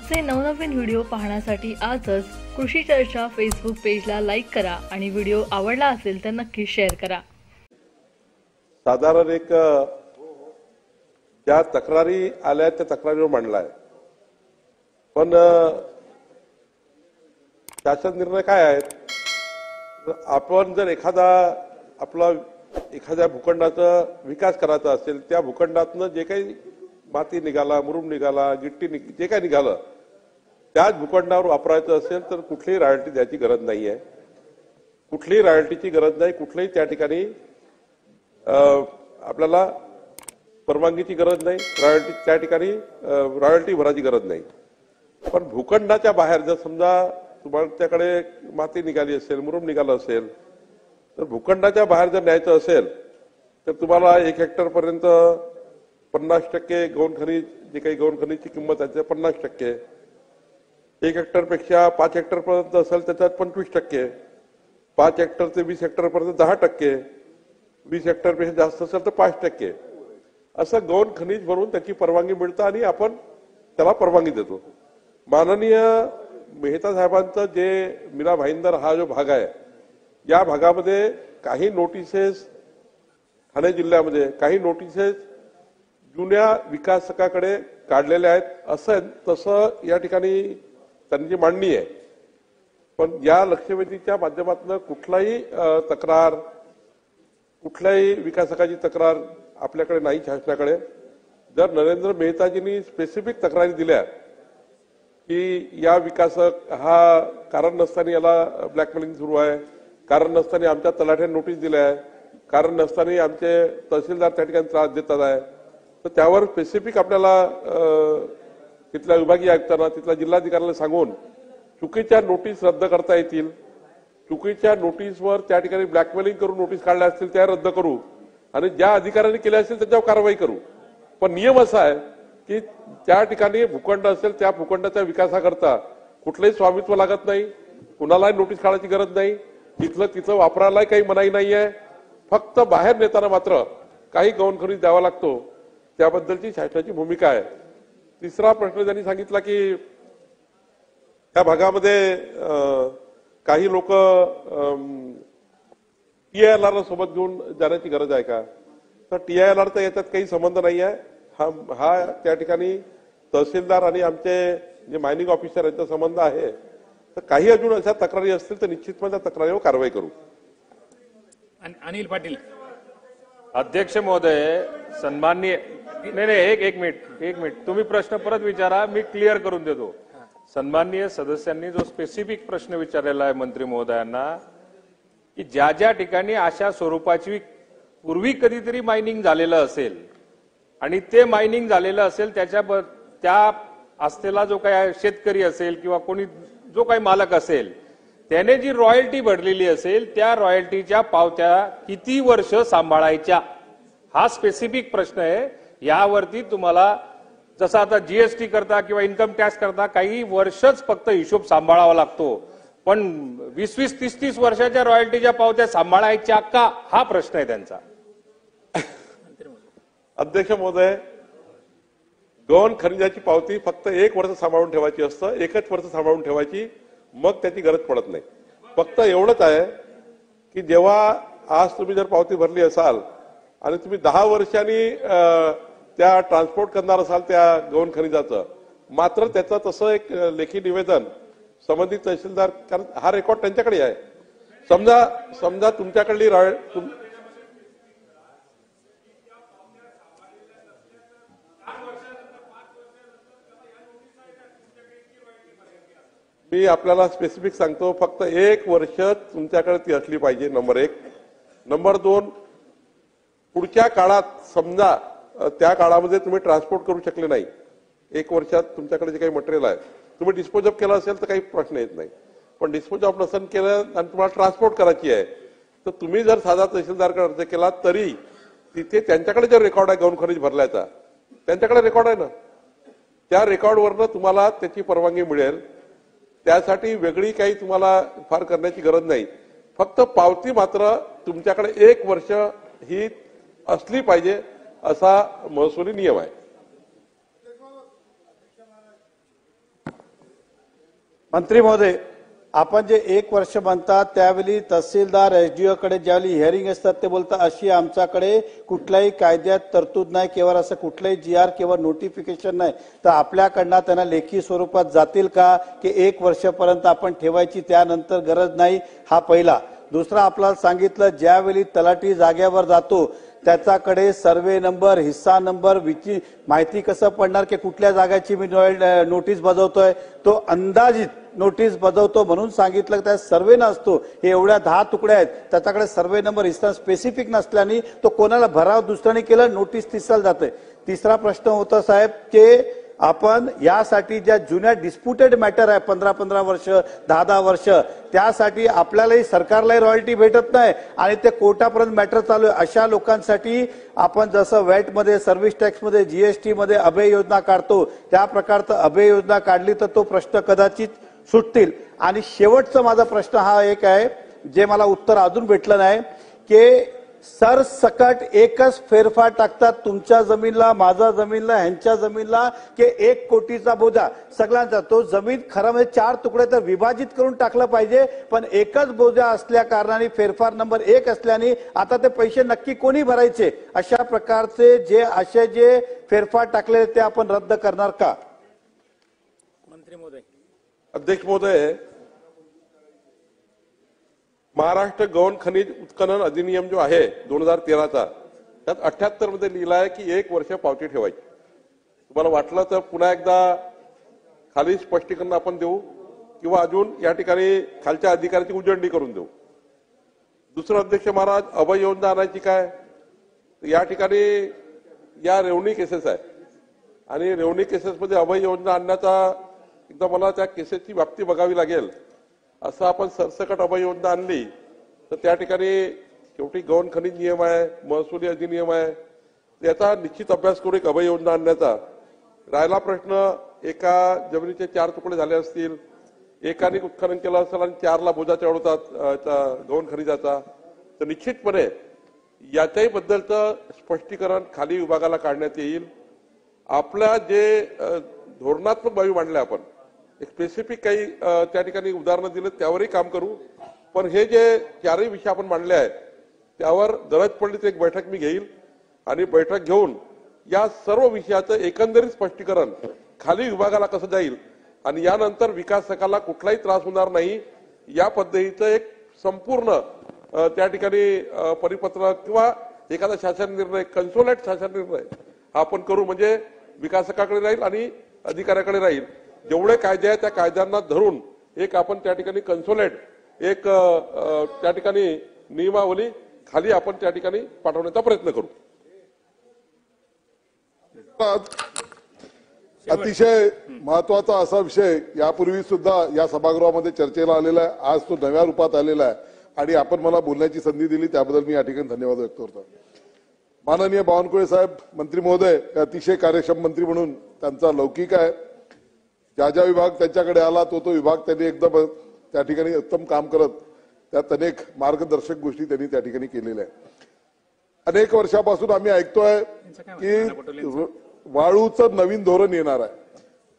आमचे नवनवीन व्हिडिओ पाहण्यासाठी आजच कृषी चर्चा फेसबुक पेजला लाईक करा आणि व्हिडिओ आवडला असेल तर नक्की शेअर करा। साधारण एक ज्या तक्रारी आल्या त्या तक्रारीवर मांडलाय, पण शासन निर्णय काय आहेत? आपण जर एखाद्या भूखंडाचा विकास करायचा असेल, त्या भूखंडातनं जे काही माती निघाला, मुरुम निघाला, गिट्टी जे काही निघालं त्याच भूखंडावर वापरायचं असेल तर कुठलीही रॉयल्टी द्यायची गरज नाहीये, कुठलीही रॉयल्टीची गरज नाही, कुठल्याही त्या ठिकाणी आपल्याला परवानगीची गरज नाही, रॉयल्टी त्या ठिकाणी रॉयल्टी भरायची गरज नाही। पण भूखंडाच्या बाहेर जर समजा तुमच्याकडे माती निघाली असेल, मुरुम निघालं असेल, तर भूखंडाच्या बाहेर जर न्यायचं असेल तर तुम्हाला 1 हेक्टर पर्यंत 50% गौण खनिज, जे काही गौण खनिजची किंमत आहे त्याच्या 50%, 1 हेक्टर पेक्षा 5 हेक्टर पर्यंत असेल त्याच्यात 25%, 5 हेक्टर ते 20 हेक्टर पर्यंत 10%, 20 हेक्टर पेक्षा जास्त असेल तर 5%, असं गौण खनिज भरून त्याची परवानगी मिळतं आणि आपण त्याला परवानगी देतो। माननीय मेहता साहेबांचं जे मीरा भाईंदर हा जो भाग आहे, या भागामध्ये काही नोटिसेस ठाणे जिल्ह्यामध्ये काही नोटिसेस जुन्या विकासकाकडे काढलेल्या आहेत, असं तसं या ठिकाणी त्यांची मांडणी आहे। पण या लक्षवेधीच्या माध्यमातून कुठलाही तक्रार, कुठल्याही विकासकाची तक्रार आपल्याकडे नाही शासनाकडे। जर नरेंद्र मेहताजींनी स्पेसिफिक तक्रारी दिल्या की या विकासक हा कारण नसताना याला ब्लॅकमेलिंग सुरू आहे, कारण नसताना आमच्या तलाठ्याने नोटीस दिल्या आहे, कारण नसताना आमचे तहसीलदार त्या ठिकाणी त्रास देतात आहे, तर त्यावर स्पेसिफिक आपल्याला तिथल्या विभागीय आयुक्तांना, तिथल्या जिल्हाधिकाऱ्याला सांगून चुकीच्या नोटीस रद्द करता येतील, चुकीच्या नोटीसवर त्या ठिकाणी ब्लॅकमेलिंग करून नोटीस काढल्या असतील त्या रद्द करू आणि ज्या अधिकाऱ्यांनी केल्या असतील त्याच्यावर कारवाई करू। पण नियम असा आहे की त्या ठिकाणी भूखंड असेल त्या भूखंडाच्या विकासाकरता कुठलंही स्वामित्व लागत नाही, कुणालाही नोटीस काढायची गरज नाही, तिथलं वापरायलाही काही मनाई नाही आहे, फक्त बाहेर नेताना मात्र काही गौण खनिज द्यावा लागतो, त्याबद्दलची शासनाची भूमिका आहे। तिसरा प्रश्न त्यांनी सांगितला की त्या भागामध्ये काही लोक TILR सोबत घेऊन जाण्याची गरज आहे का? तर TILRचा याच्यात काही संबंध नाही आहे, हा त्या ठिकाणी तहसीलदार आणि आमचे जे मायनिंग ऑफिसर यांचा संबंध आहे। तर काही अजून अशा तक्रारी असतील तर निश्चितपणे त्या तक्रारीवर कारवाई करू। अनिल पाटील। अध्यक्ष महोदय, सन्माननीय नाही एक मिनिट तुम्ही प्रश्न परत विचारा, मी क्लिअर करून देतो। सन्माननीय सदस्यांनी जो स्पेसिफिक प्रश्न विचारलेला आहे मंत्री महोदयांना की ज्या ज्या ठिकाणी अशा स्वरूपाची पूर्वी कधीतरी मायनिंग झालेलं असेल आणि ते मायनिंग झालेलं असेल त्या असलेला जो काही शेतकरी असेल किंवा कोणी जो काही मालक असेल त्याने जी रॉयल्टी भरलेली असेल त्या रॉयल्टीच्या पावत्या किती वर्ष सांभाळायच्या, हा स्पेसिफिक प्रश्न आहे। यावरती तुम्हाला जसं आता GST करता किंवा इन्कम टॅक्स करता काही वर्षच फक्त हिशोब सांभाळावा लागतो, पण 20-20, 30-30 वर्षाच्या रॉयल्टीच्या पावत्या सांभाळायच्या का, हा प्रश्न आहे त्यांचा। अध्यक्ष महोदय, गौण खनिजाची पावती फक्त 1 वर्ष सांभाळून ठेवायची असतं, 1च वर्ष सांभाळून ठेवायची, मग त्याची गरज पडत नाही। फक्त एवढंच आहे की जेव्हा आज तुम्ही जर पावती भरली असाल आणि तुम्ही 10 वर्षांनी त्या ट्रान्सपोर्ट करणार असाल त्या गौण खनिजाचं, मात्र त्याचं तसं एक लेखी निवेदन संबंधित तहसीलदार, कारण हा रेकॉर्ड त्यांच्याकडे आहे। समजा तुमच्याकडली मी आपल्याला स्पेसिफिक सांगतो, फक्त 1 वर्ष तुमच्याकडे ती असली पाहिजे, नंबर 1। नंबर 2, पुढच्या काळात समजा त्या काळामध्ये तुम्ही ट्रान्सपोर्ट करू शकले नाही, 1 वर्षात तुमच्याकडे जे काही मटेरियल आहे तुम्ही डिस्पोज ऑफ केलं असेल तर काही प्रश्न येत नाही, पण डिस्पोज ऑफ नसेल केलं आणि तुम्हाला ट्रान्सपोर्ट करायची आहे तर तुम्ही जर साधा तहसीलदारकडे अर्ज केला तरी तिथे त्यांच्याकडे जो रेकॉर्ड आहे गौण खनिज भरल्याचा, त्यांच्याकडे रेकॉर्ड आहे ना, त्या रेकॉर्डवरनं तुम्हाला त्याची परवानगी मिळेल। त्यासाठी वेगळी काही तुम्हाला फार करण्याची गरज नाही, फक्त पावती मात्र तुमच्याकडे 1 वर्ष ही असली पाहिजे असा महसुली नियम आहे। मंत्री महोदय, आपण जे 1 वर्ष म्हणतात त्यावेळी तहसीलदार एसडीओ कडे ज्यावेळी हिअरिंग असतात ते बोलतात अशी आमच्याकडे कुठल्याही कायद्यात तरतूद नाही, केवळ असं कुठलंही GR किंवा नोटिफिकेशन नाही. तर आपल्याकडनं त्यांना लेखी स्वरूपात जातील का की 1 वर्षापर्यंत आपण ठेवायची त्यानंतर गरज नाही? हा पहिला. दुसरा, आपल्याला सांगितलं ज्यावेळी तलाठी जागेवर जातो त्याच्याकडे सर्वे नंबर, हिस्सा नंबर, माहिती कसं पडणार की कुठल्या जागाची मी नोटीस बजावतोय? तो अंदाजित नोटीस बजावतो म्हणून सांगितलं. त्या सर्वे नसतो. हे एवढ्या 10 तुकड्या आहेत, त्याच्याकडे सर्वे नंबर, हिस्सा स्पेसिफिक नसल्याने तो कोणाला भराव दुसऱ्याने केलं, नोटीस तिसऱ्याला जाते. तिसरा प्रश्न होता साहेब की आपण यासाठी ज्या जुन्या डिस्प्युटेड मॅटर आहे 15-15 वर्ष, 10-10 वर्ष, त्यासाठी आपल्यालाही सरकारलाही रॉयल्टी भेटत नाही आणि ते कोर्टापर्यंत मॅटर चालू आहे. अशा लोकांसाठी आपण जसं वॅटमध्ये, सर्व्हिस टॅक्समध्ये, GST मध्ये अभय योजना काढतो त्या प्रकारचं अभय योजना काढली तर तो प्रश्न कदाचित सुटतील. आणि शेवटचा माझा प्रश्न हा एक आहे जे मला उत्तर अजून भेटलं नाही की सरसकट एकच फेरफार टाकतात तुमच्या जमीनला, माझ्या जमीनला, ह्यांच्या जमीनला की 1 कोटीचा बोजा सगळ्यांचा. तो जमीन खरं म्हणजे 4 तुकडे तर विभाजित करून टाकलं पाहिजे, पण एकच बोजा असल्या कारणाने फेरफार नंबर 1 असल्याने आता ते पैसे नक्की कोणी भरायचे? अशा प्रकारचे जे फेरफार टाकले ते आपण रद्द करणार का? मंत्री महोदय. अध्यक्ष महोदय, महाराष्ट्र गौण खनिज उत्खनन अधिनियम जो आहे 2013चा, त्यात 78 मध्ये लिहिलं आहे की 1 वर्ष पावती ठेवायची. तुम्हाला वाटलं तर पुन्हा एकदा खाली स्पष्टीकरण आपण देऊ किंवा अजून या ठिकाणी खालच्या अधिकाऱ्याची उजळणी करून देऊ. दुसरं, अध्यक्ष महाराज, अभय योजना आणायची काय? या ठिकाणी या रेवणी केसेस आहे आणि रेवणी केसेसमध्ये अभय योजना आणण्याचा एकदा मला त्या केसेसची व्याप्ती बघावी लागेल. असं आपण सरसकट अभय योजना आणली तर त्या ठिकाणी शेवटी गौण खनिज नियम आहे, महसुली अधिनियम आहे, त्याचा निश्चित अभ्यास करून एक अभय योजना आणण्याचा. राहिला प्रश्न, एका जमिनीचे 4 तुकडे झाले असतील, एकाने उत्खनन केलं असेल आणि 4ला बोजा चढवतात गौण खनिजाचा, तर निश्चितपणे याच्याही बद्दलचं स्पष्टीकरण खाली विभागाला काढण्यात येईल. आपल्या जे धोरणात्मक बाबी मांडल्या आपण एक स्पेसिफिक काही त्या ठिकाणी उदाहरणं दिलं त्यावरही काम करू. पण हे जे 4ही विषय आपण मांडले आहेत त्यावर गरज पडली तर एक बैठक मी घेईल आणि बैठक घेऊन या सर्व विषयाचं एकंदरीत स्पष्टीकरण खाली विभागाला कसं जाईल आणि यानंतर विकासकाला कुठलाही त्रास होणार नाही या पद्धतीचं एक संपूर्ण त्या ठिकाणी परिपत्रक किंवा एखादा शासन निर्णय, कन्सोलेट शासन निर्णय हा आपण करू. म्हणजे विकासकाकडे राहील आणि अधिकाऱ्याकडे राहील. जेवढे कायदे आहेत त्या कायद्यांना धरून एक आपण त्या ठिकाणी कन्सोलेट एक त्या ठिकाणी नियमावली खाली आपण त्या ठिकाणी पाठवण्याचा प्रयत्न करू. अतिशय महत्वाचा असा विषय यापूर्वी सुद्धा या सभागृहामध्ये चर्चेला आलेला आहे. आज तो नव्या रूपात आलेला आहे आणि आपण मला बोलण्याची संधी दिली त्याबद्दल मी या ठिकाणी धन्यवाद व्यक्त करतो. माननीय बावनकुळे साहेब, मंत्री महोदय अतिशय कार्यक्षम मंत्री म्हणून त्यांचा लौकिक आहे. ज्या विभाग त्यांच्याकडे आला तो विभाग त्यांनी एकदम त्या ठिकाणी उत्तम काम करत त्यात अनेक मार्गदर्शक गोष्टी त्यांनी त्या ठिकाणी केलेल्या आहेत. अनेक वर्षापासून आम्ही ऐकतोय की वाळूचं नवीन धोरण येणार आहे,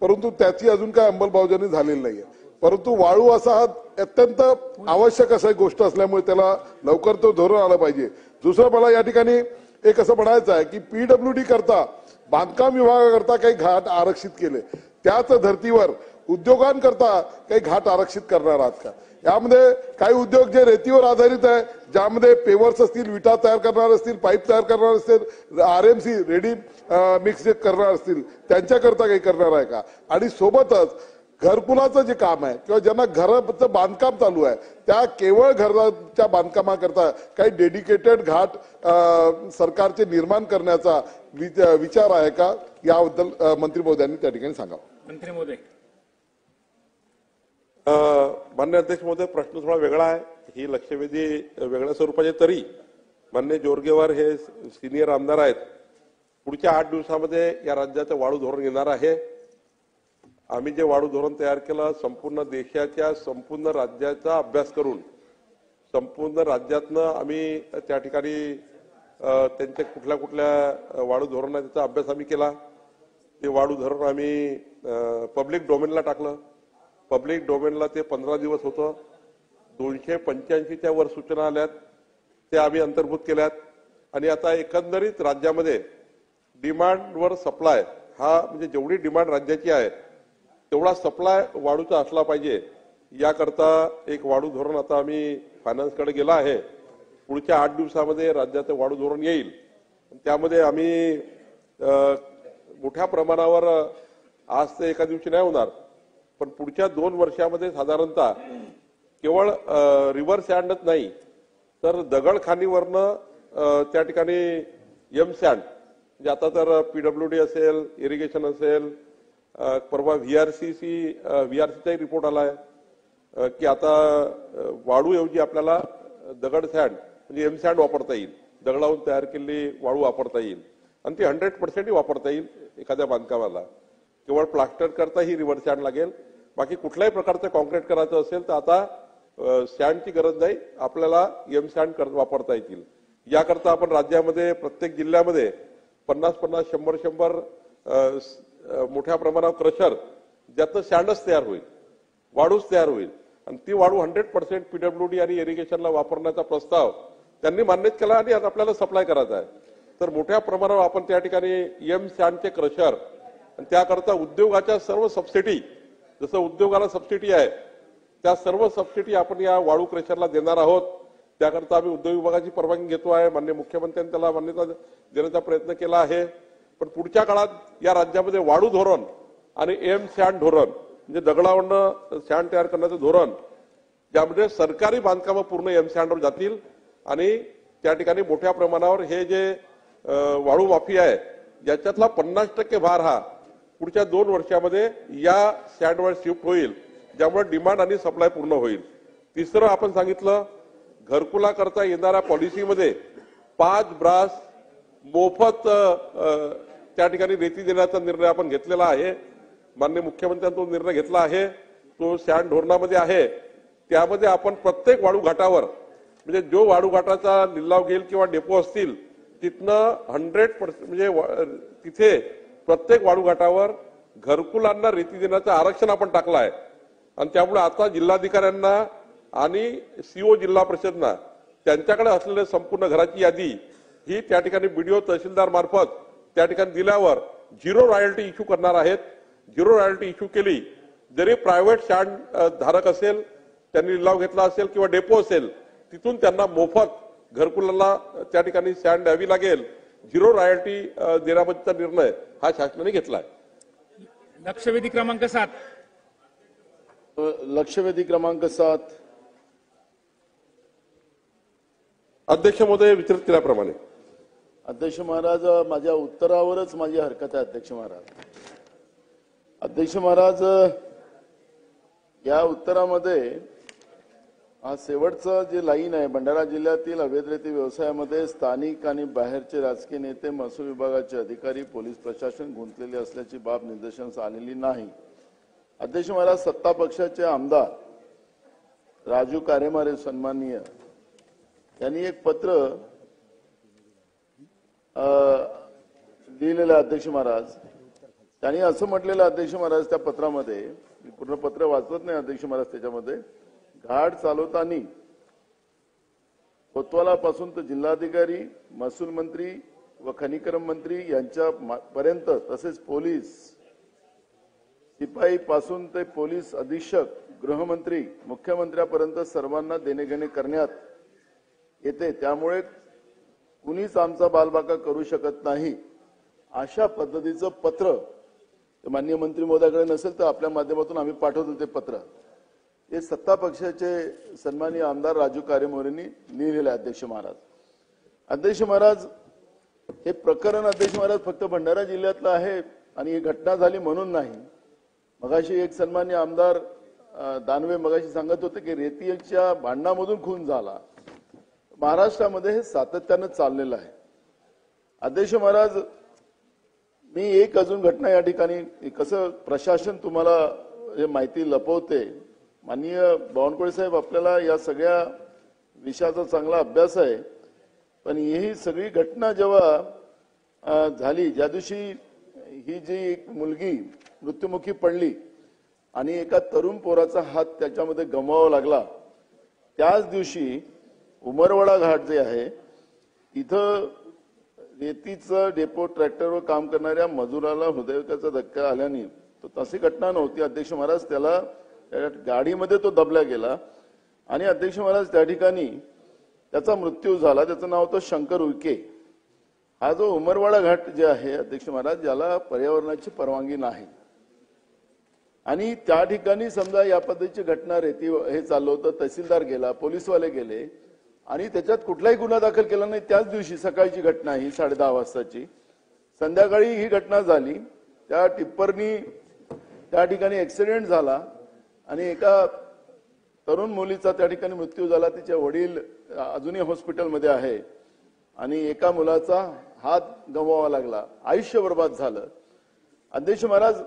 परंतु त्याची अजून काय अंमलबजावणी झालेली नाहीये. परंतु वाळू असा अत्यंत आवश्यक असा गोष्ट असल्यामुळे त्याला लवकर तो धोरण आलं पाहिजे. दुसरं, मला या ठिकाणी एक असं म्हणायचं आहे की PWD करता बांधकाम विभागाकरता काही घाट आरक्षित केले, त्याच धर्तीवर उद्योगांकरता काही घाट आरक्षित करणार आहात का? यामध्ये काही उद्योग जे रेतीवर आधारित आहे, ज्यामध्ये पेवर्स असतील, विटा तयार करणार असतील, पाईप तयार करणार असतील, RMC रेडी मिक्स जे करणार असतील त्यांच्याकरता काही करणार आहे का? आणि सोबतच घरकुलाचं जे काम आहे किंवा ज्यांना घराचं बांधकाम चालू आहे त्या केवळ घराच्या बांधकामाकरता काही डेडिकेटेड घाट सरकारचे निर्माण करण्याचा विचार आहे का? याबद्दल मंत्री महोदयांनी त्या ठिकाणी सांगावं. मंत्री महोदय. माननीय अध्यक्ष महोदय, प्रश्न थोडा वेगळा आहे. ही लक्षवेधी वेगळ्या स्वरूपाचे, तरी माननीय जोरगेवार हे सिनियर आमदार आहेत. पुढच्या 8 दिवसामध्ये या राज्याचं वाळू धोरण येणार आहे. आम्ही जे वाळू धोरण तयार केलं संपूर्ण देशाच्या संपूर्ण राज्याचा अभ्यास करून संपूर्ण राज्यातनं आम्ही त्या ठिकाणी त्यांच्या कुठल्या कुठल्या वाळू धोरण आहे त्याचा अभ्यास आम्ही केला. ते वाळू धोरण आम्ही पब्लिक डोमेनला टाकलं पब्लिक डोमेनला ते 15 दिवस होतं. 285च्या वर सूचना आल्यात, त्या आम्ही अंतर्भूत केल्यात. आणि आता एकंदरीत राज्यामध्ये डिमांडवर सप्लाय हा म्हणजे जेवढी डिमांड राज्याची आहे तेवढा सप्लाय वाढूचा असला पाहिजे, याकरता एक वाढू धोरण आता आम्ही फायनान्सकडे गेला आहे. पुढच्या 8 दिवसामध्ये राज्याचं वाढू धोरण येईल. त्यामध्ये आम्ही मोठ्या प्रमाणावर आज ते एका दिवशी नाही होणार, पण पुढच्या 2 वर्षामध्ये साधारणतः केवळ रिव्हर सँडच नाही तर दगडखानीवरनं त्या ठिकाणी एम सँड म्हणजे आता तर पीडब्ल्यूडी असेल, इरिगेशन असेल, परवा व्हीआरसीचाही रिपोर्ट आलाय की आता वाळूऐवजी आपल्याला दगड सँड म्हणजे एम सँड वापरता येईल. दगडावरून तयार केलेली वाळू वापरता येईल आणि ती 100% वापरता येईल एखाद्या बांधकामाला. केवळ प्लास्टर करता ही रिव्हर सँड लागेल. बाकी कुठल्याही प्रकारचं कॉन्क्रीट करायचं असेल तर आता सँडची गरज नाही, आपल्याला एम सँड वापरता येतील. याकरता आपण राज्यामध्ये प्रत्येक जिल्ह्यामध्ये 50-50, 100-100 मोठ्या प्रमाणावर क्रशर ज्यातनं सँडच तयार होईल, वाळूच तयार होईल आणि ती वाळू 100% पीडब्ल्यूडी आणि इरिगेशनला वापरण्याचा प्रस्ताव त्यांनी मान्य केला आणि आता आपल्याला सप्लाय करायचा आहे. तर मोठ्या प्रमाणावर आपण त्या ठिकाणी एम सँडचे क्रशर आणि त्याकरता उद्योगाच्या सर्व सबसिडी, जसं उद्योगाला सबसिडी आहे त्या सर्व सबसिडी आपण या वाळू क्रशरला देणार आहोत. त्याकरता आम्ही उद्योग विभागाची परवानगी घेतो आहे. माननीय मुख्यमंत्र्यांनी त्याला मान्यता देण्याचा प्रयत्न केला आहे. पण पुढच्या काळात या राज्यामध्ये वाळू धोरण आणि एम सँड धोरण म्हणजे दगडावरनं सँड तयार करण्याचं धोरण, ज्यामध्ये सरकारी बांधकामं पूर्ण एम सँडवर जातील आणि त्या ठिकाणी मोठ्या प्रमाणावर हे जे वाळू माफी आहे याच्यातला 50% भार हा पुढच्या 2 वर्षामध्ये या सँडवर शिफ्ट होईल, ज्यामुळे डिमांड आणि सप्लाय पूर्ण होईल. तिसरं आपण सांगितलं, घरकुला करता येणाऱ्या पॉलिसीमध्ये 5 ब्रास मोफत त्या ठिकाणी रेती देण्याचा निर्णय आपण घेतलेला आहे. माननीय मुख्यमंत्र्यांनी तो निर्णय घेतला आहे, तो सँड धोरणामध्ये आहे. त्यामध्ये आपण प्रत्येक वाळू घाटावर म्हणजे जो वाळू घाटाचा लिलाव घेईल किंवा डेपो असतील तिथनं 100% म्हणजे तिथे प्रत्येक वाळू घाटावर घरकुलांना रेती देण्याचं आरक्षण आपण टाकलं आहे. आणि त्यामुळे आता जिल्हाधिकाऱ्यांना आणि सीओ जिल्हा परिषदना त्यांच्याकडे असलेल्या संपूर्ण घराची यादी ही त्या ठिकाणी बीडीओ तहसीलदार मार्फत त्या ठिकाणी दिल्यावर 0 रॉयल्टी इश्यू करणार आहेत. 0 रॉयल्टी इश्यू केली, जरी प्रायव्हेट सँड धारक असेल, त्यांनी लिलाव घेतला असेल किंवा डेपो असेल, तिथून त्यांना मोफत घरकुलाला त्या ठिकाणी सँड द्यावी लागेल. 0 रॉयल्टी देण्याबाबतचा निर्णय हा शासनाने घेतला आहे. लक्षवेधी क्रमांक 7. लक्षवेधी क्रमांक 7. अध्यक्ष महोदय वितरित केल्याप्रमाणे. अध्यक्ष महाराज, माझ्या उत्तरावरच माझी हरकत आहे. अध्यक्ष महाराज, या उत्तरामध्ये हा शेवटचं जे लाईन आहे, भंडारा जिल्ह्यातील अवैध रेती व्यवसायामध्ये स्थानिक आणि बाहेरचे राजकीय नेते, महसूल विभागाचे अधिकारी, पोलीस प्रशासन गुंतलेले असल्याची बाब निदर्शनास आलेली नाही. अध्यक्ष महाराज, सत्ता पक्षाचे आमदार राजू कारेमारे सन्माननीय यांनी एक पत्र लिहिलेलं अध्यक्ष महाराज. त्यांनी असं म्हटलेलं अध्यक्ष महाराज त्या पत्रामध्ये, मी पूर्ण पत्र वाचत नाही अध्यक्ष महाराज, त्याच्यामध्ये घाट चालवताना कोतवालापासून तर जिल्हाधिकारी, महसूल मंत्री व खनिकर्म मंत्री यांच्या पर्यंत, तसेच पोलीस शिपाई पासून ते पोलीस अधीक्षक, गृहमंत्री, मुख्यमंत्र्यापर्यंत सर्वांना देणेघेणे करण्यात येते. त्यामुळे कुणीच आमचा बालबाका करू शकत नाही, अशा पद्धतीचं पत्र माननीय मंत्री महोदयाकडे नसेल तर आपल्या माध्यमातून आम्ही पाठवतो. ते पत्र हे सत्ता पक्षाचे सन्माननीय आमदार राजू कारेमोरेंनी लिहिलेलं आहे. अध्यक्ष महाराज, अध्यक्ष महाराज, हे प्रकरण अध्यक्ष महाराज फक्त भंडारा जिल्ह्यातलं आहे आणि ही घटना झाली म्हणून नाही. मगाशी एक सन्माननीय आमदार दानवे मगाशी सांगत होते की रेतीच्या भांडणामधून खून झाला. महाराष्ट्रामध्ये हे सातत्यानं चाललेलं आहे. अध्यक्ष महाराज, मी एक अजून घटना या ठिकाणी, कसं प्रशासन तुम्हाला हे माहिती लपवते. माननीय बावनकुळे साहेब, आपल्याला या सगळ्या विषयाचा चांगला अभ्यास आहे, पण ही सगळी घटना जेव्हा झाली, ज्या दिवशी ही जी एक मुलगी मृत्युमुखी पडली आणि एका तरुण पोराचा हात त्याच्यामध्ये गमवावा लागला. त्याच दिवशी उमरवाडा घाट जे आहे तिथं रेतीचं डेपो ट्रॅक्टरवर काम करणाऱ्या मजुराला हृदयविकाराचा धक्का आल्याने तो तशी घटना नव्हती अध्यक्ष महाराज, त्याला गाडीमध्ये तो दबला गेला आणि अध्यक्ष महाराज त्या ठिकाणी त्याचा मृत्यू झाला. त्याचं नाव होतं शंकर उईके. हा जो उमरवाडा घाट जे आहे अध्यक्ष महाराज याला पर्यावरणाची परवानगी नाही आणि त्या ठिकाणी समजा या पद्धतीची घटना रेती हे चाललं होतं. तहसीलदार गेला, पोलीसवाले गेले आणि त्याच्यात कुठलाही गुन्हा दाखल केला नाही. त्याच दिवशी सकाळची घटना ही 10:30 वाजताची. संध्याकाळी ही घटना झाली. त्या टिप्परनी त्या ठिकाणी ऍक्सिडेंट झाला आणि एका तरुण मुलीचा त्या ठिकाणी मृत्यू झाला. तिचे वडील अजूनही हॉस्पिटलमध्ये आहे आणि एका मुलाचा हात गमवावा लागला. आयुष्य बर्बाद झालं. अध्यक्ष महाराज,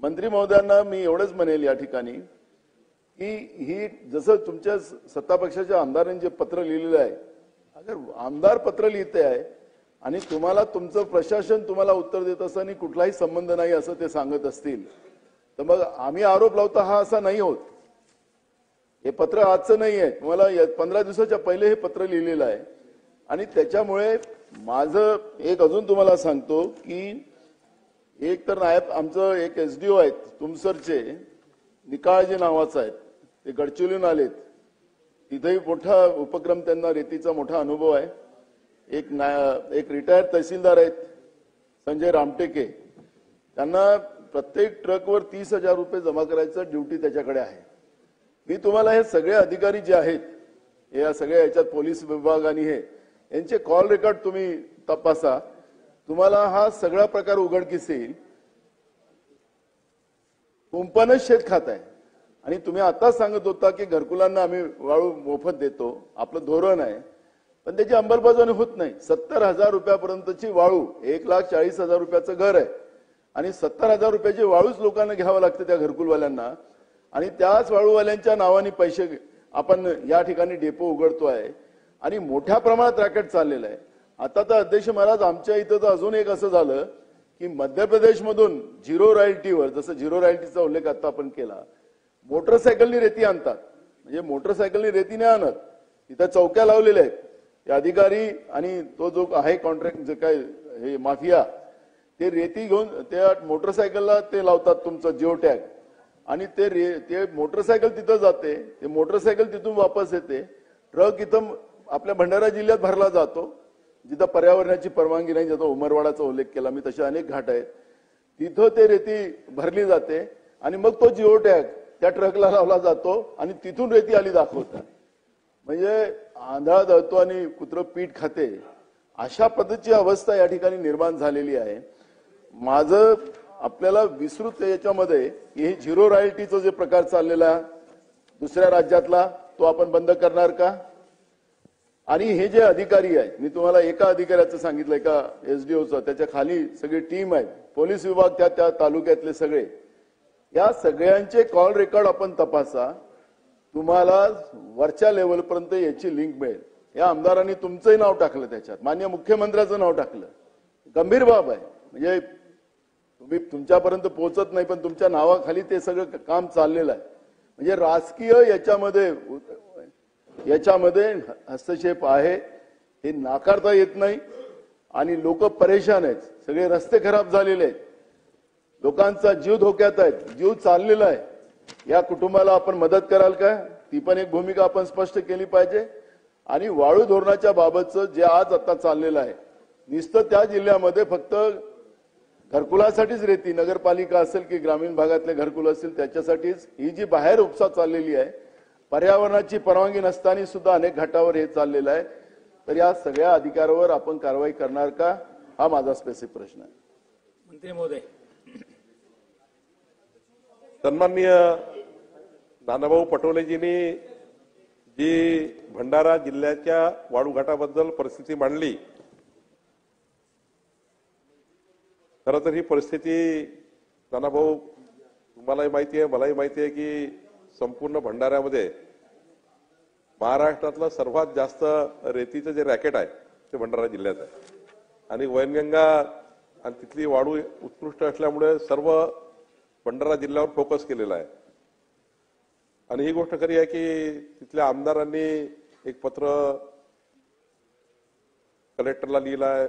मंत्री महोदयांना मी एवढंच म्हणेल या ठिकाणी की ही जसं तुमच्या सत्ता पक्षाच्या आमदारांनी जे पत्र लिहिलेलं आहे, अगर आमदार पत्र लिहिते आहे आणि तुम्हाला तुमचं प्रशासन तुम्हाला उत्तर देत असताना कुठलाही संबंध नाही असं ते सांगत असतील तर मग आम्ही आरोप लावता हा असा नाही होत. हे पत्र आजचं नाही आहे, तुम्हाला 15 दिवसाच्या पहिले हे पत्र लिहिलेलं आहे आणि त्याच्यामुळे माझं एक अजून तुम्हाला सांगतो की एक तर नायब आमचं एक SDO आहेत तुमसरचे, निकाळजे नावाचं आहेत, ते गडचिरोलीहून आलेत. तिथेही मोठा उपक्रम, त्यांना रेतीचा मोठा अनुभव आहे. एक रिटायर्ड तहसीलदार आहेत संजय रामटेके, त्यांना प्रत्येक ट्रकवर 30,000 रुपये जमा करायचं ड्युटी त्याच्याकडे आहे. मी तुम्हाला हे सगळे अधिकारी जे आहेत या सगळ्या याच्यात पोलीस विभाग आणि हे यांचे कॉल रेकॉर्ड तुम्ही तपासा, तुम्हाला हा सगळा प्रकार उघडकीस येईल. कुंपणच शेत खात आहे आणि तुम्ही आताच सांगत होता की घरकुलांना आम्ही वाळू मोफत देतो, आपलं धोरण आहे, पण त्याची अंमलबजावणी होत नाही. 70,000 रुपयापर्यंतची वाळू, 1,40,000 रुपयाचं घर आहे आणि 70,000 रुपयाची वाळूच लोकांना घ्यावं लागते त्या घरकुलवाल्यांना आणि त्याच वाळूवाल्यांच्या नावाने पैसे आपण या ठिकाणी डेपो उघडतोय आणि मोठ्या प्रमाणात रॅकेट चाललेलं आहे. आता तर अध्यक्ष महाराज आमच्या इथं तर अजून एक असं झालं की मध्य प्रदेशमधून झिरो रॉयल्टीवर, जसं झिरो रॉयल्टीचा उल्लेख आता आपण केला, मोटरसायकलनी रेती आणतात. म्हणजे मोटरसायकलनी रेती नाही आणत, तिथं चौक्या लावलेल्या आहेत. ते अधिकारी आणि तो जो आहे कॉन्ट्रॅक्ट जे काय हे माफिया, ते रेती घेऊन त्या मोटरसायकलला ते लावतात तुमचं जिओ टॅग आणि ते मोटरसायकल तिथं जाते, ते मोटरसायकल तिथून वापस येते. ट्रक इथं आपल्या भंडारा जिल्ह्यात भरला जातो जिथं पर्यावरणाची परवानगी नाही, जिथं उमरवाडाचा उल्लेख केला मी, तसे अनेक घाट आहेत, तिथं ते रेती भरली जाते आणि मग तो जिओ टॅग त्या ट्रकला लावला जातो आणि तिथून रेती आली दाखवतात. म्हणजे आंधळा दळतो आणि कुत्रं पीठ खाते, अशा पद्धतीची अवस्था या ठिकाणी निर्माण झालेली आहे. माझं आपल्याला विस्तृत याच्यामध्ये हे झिरो रॉयल्टीचा जे प्रकार चाललेला दुसऱ्या राज्यातला, तो आपण बंद करणार का? आणि हे जे अधिकारी आहेत, मी तुम्हाला एका अधिकाऱ्याचं सांगितलं, एका SDOचं, त्याच्या खाली सगळी टीम आहे, पोलीस विभाग त्या तालुक्यातले सगळे, या सगळ्यांचे कॉल रेकॉर्ड आपण तपासा, तुम्हाला वरच्या लेवलपर्यंत याची लिंक मिळेल. या आमदारांनी तुमचंही नाव टाकलं त्याच्यात, माननीय मुख्यमंत्र्याचं नाव टाकलं. गंभीर बाब आहे. म्हणजे तुम्ही तुमच्यापर्यंत पोहोचत नाही पण तुमच्या नावाखाली ते सगळं काम चाललेलं आहे. म्हणजे राजकीय याच्यामध्ये हस्तक्षेप आहे, हे नाकारता येत नाही आणि लोक परेशान आहेत. सगळे रस्ते खराब झालेले आहेत, लोकांचा जीव धोक्यात आहे, जीव चाललेला आहे. या कुटुंबाला आपण मदत कराल का? ती पण एक भूमिका आपण स्पष्ट केली पाहिजे. आणि वाळू धोरणाच्या बाबतचं जे आज आता चाललेलं आहे, नुसतं त्या जिल्ह्यामध्ये फक्त घरकुलासाठीच रेती, नगरपालिका असेल की ग्रामीण भागातले घरकुल असतील त्याच्यासाठीच ही जी बाहेर उपसा चाललेली आहे, पर्यावरणाची परवानगी नसताना सुद्धा अनेक घाटावर हे चाललेलं आहे. तर या सगळ्या अधिकाऱ्यावर आपण कारवाई करणार का, हा माझा स्पेसिफिक प्रश्न आहे. मंत्री महोदय. सन्माननीय नानाभाऊ पटोलेजींनी जी भंडारा जिल्ह्याच्या वाळूघाटाबद्दल परिस्थिती मांडली, खरं तर ही परिस्थिती नानाभाऊ तुम्हालाही माहिती आहे, मलाही माहिती आहे की संपूर्ण भंडाऱ्यामध्ये महाराष्ट्रातलं सर्वात जास्त रेतीचं जे रॅकेट आहे ते भंडारा जिल्ह्यात आहे आणि वैनगंगा आणि तिथली वाळू उत्कृष्ट असल्यामुळे सर्व भंडारा जिल्ह्यावर फोकस केलेला आहे. आणि ही गोष्ट खरी आहे की तिथल्या आमदारांनी एक पत्र कलेक्टरला लिहिलं आहे,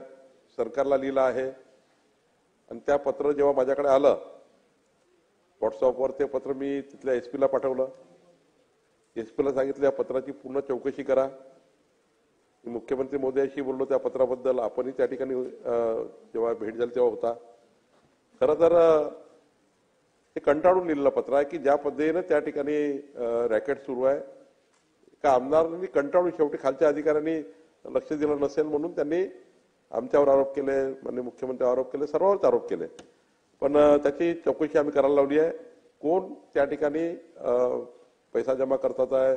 सरकारला लिहिलं आहे. आणि त्या पत्र जेव्हा माझ्याकडे आलं व्हॉट्सअपवर, ते पत्र मी तिथल्या एसपीला पाठवलं. एसपीला सांगितलं या पत्राची पूर्ण चौकशी करा. मी मुख्यमंत्री महोदयाशी बोललो त्या पत्राबद्दल. आपणही त्या ठिकाणी जेव्हा भेट झाली तेव्हा होता. खरं तर हे कंटाळून लिहिलेलं पत्र आहे की ज्या पद्धतीने त्या ठिकाणी रॅकेट सुरू आहे. एका आमदारांनी कंटाळून शेवटी खालच्या अधिकाऱ्यांनी लक्ष दिलं नसेल म्हणून त्यांनी आमच्यावर आरोप केले, माननीय मुख्यमंत्र्यावर आरोप केले, सर्वांवरच आरोप केले. पण त्याची चौकशी आम्ही करायला लावली आहे. कोण त्या ठिकाणी पैसा जमा करतात आहे,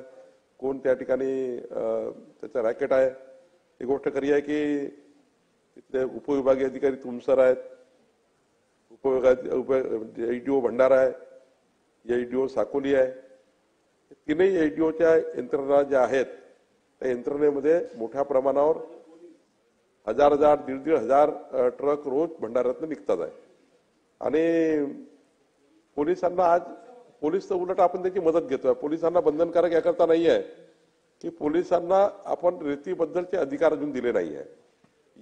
कोण त्या ठिकाणी त्याचा रॅकेट आहे. ही गोष्ट खरी आहे की तिथले उपविभागीय अधिकारी तुमसर आहेत, एचडीओ भंडारा आहे, एचडीओ साकोली आहे. तीनही एचडीओच्या यंत्रणा ज्या आहेत त्या यंत्रणेमध्ये मोठ्या प्रमाणावर हजार दीड हजार ट्रक रोज भंडाऱ्यातून निघतात आहे. आणि पोलिसांना आज पोलीस तर उलट आपण त्याची मदत घेतोय. पोलिसांना बंधनकारक याकरता नाही आहे की पोलिसांना आपण रेतीबद्दलचे अधिकार अजून दिले नाही आहे.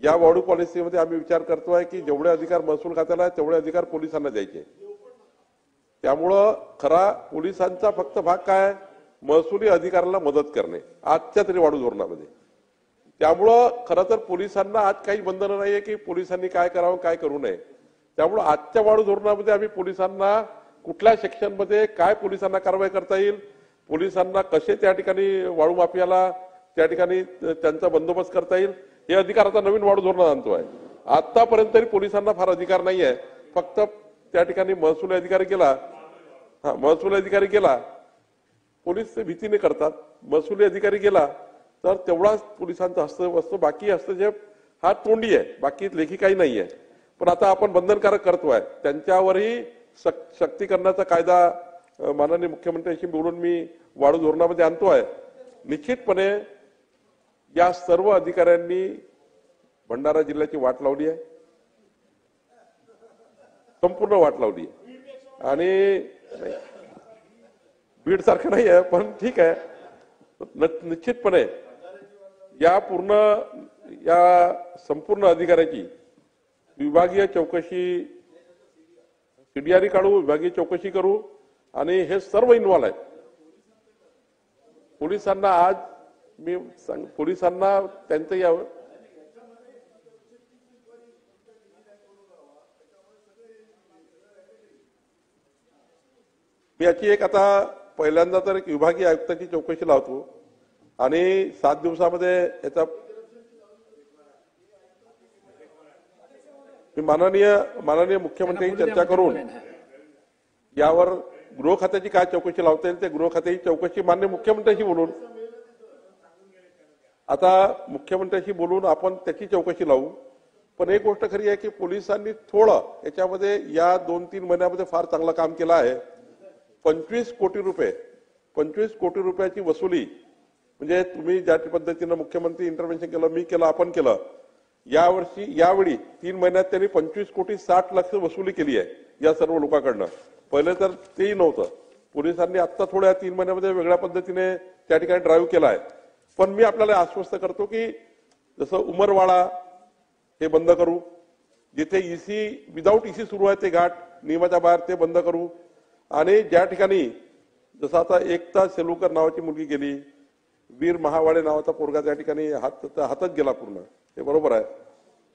या वाढू पॉलिसीमध्ये आम्ही विचार करतोय की जेवढे अधिकार महसूल खात्याला आहेत तेवढे अधिकार पोलिसांना द्यायचे. त्यामुळं खरा पोलिसांचा फक्त भाग काय, महसुली अधिकाऱ्याला मदत करणे आजच्या तरी वाढू धोरणामध्ये. त्यामुळं खरं तर पोलिसांना आज काही बंधनं नाहीये की पोलिसांनी काय करावं काय करू नये. त्यामुळं आजच्या वाढू धोरणामध्ये आम्ही पोलिसांना कुठल्या सेक्शनमध्ये काय पोलिसांना कारवाई करता येईल, पोलिसांना कसे त्या ठिकाणी वाळू माफियाला त्या ठिकाणी त्यांचा बंदोबस्त करता येईल, हे अधिकार आता नवीन वाढू धोरणात आणतोय. आतापर्यंत तरी पोलिसांना फार अधिकार नाही आहे. फक्त त्या ठिकाणी महसूल अधिकारी गेला, महसूल अधिकारी गेला, पोलीस ते भीतीने करतात. महसुली अधिकारी गेला तर तेवढाच पोलिसांचा हस्तक्षेप असतो. बाकी हस्तक्षेप हा तोंडी आहे, बाकी लेखी काही नाही आहे. पण आता आपण बंधनकारक करतोय. त्यांच्यावरही सक्ती करण्याचा कायदा माननीय मुख्यमंत्र्यांशी बोलून मी वाढू धोरणामध्ये आणतोय. निश्चितपणे या सर्व अधिकाऱ्यांनी भंडारा जिल्ह्याची वाट लावली आहे, संपूर्ण वाट लावली आहे. आणि बीड सारखं नाही आहे पण ठीक आहे. निश्चितपणे या संपूर्ण अधिकाऱ्याची विभागीय चौकशी सीडीआर काढू, विभागीय चौकशी करू. आणि हे सर्व इन्व्हॉल्व आहेत. पोलिसांना आज मी पोलिसांना त्यांचं यावं मी याची एक आता पहिल्यांदा तर एक विभागीय आयुक्ताची चौकशी लावतो आणि 7 दिवसामध्ये याचा मी माननीय मुख्यमंत्र्यांची चर्चा करून यावर गृह खात्याची काय चौकशी लावता येईल ते गृह खात्याची चौकशी माननीय मुख्यमंत्र्यांशी बोलून आता मुख्यमंत्र्यांशी बोलून आपण त्याची चौकशी लावू. पण एक गोष्ट खरी आहे की पोलिसांनी थोडं याच्यामध्ये या 2-3 महिन्यामध्ये फार चांगलं काम केलं आहे. 25 कोटी रुपयाची वसुली म्हणजे तुम्ही ज्या पद्धतीनं मुख्यमंत्री इंटरव्हेन्शन केलं, मी केलं, आपण केलं. यावेळी 3 महिन्यात त्यांनी 25,60,00,000 वसुली केली आहे या सर्व लोकांकडनं. पहिले तर तेही नव्हतं. पोलिसांनी आता थोड्या 3 महिन्यामध्ये वेगळ्या पद्धतीने त्या ठिकाणी ड्राईव्ह केला आहे. पण मी आपल्याला आश्वस्त करतो की जसं उमरवाडा हे बंद करू, जिथे ईसी विदाऊट ईसी सुरू आहे ते घाट नियमाच्या बाहेर ते बंद करू. आणि ज्या ठिकाणी जसं आता एकता सेलुकर नावाची मुलगी गेली, वीर महावाडे नावाचा पोरगा त्या ठिकाणी हातच गेला पूर्ण, हे बरोबर आहे.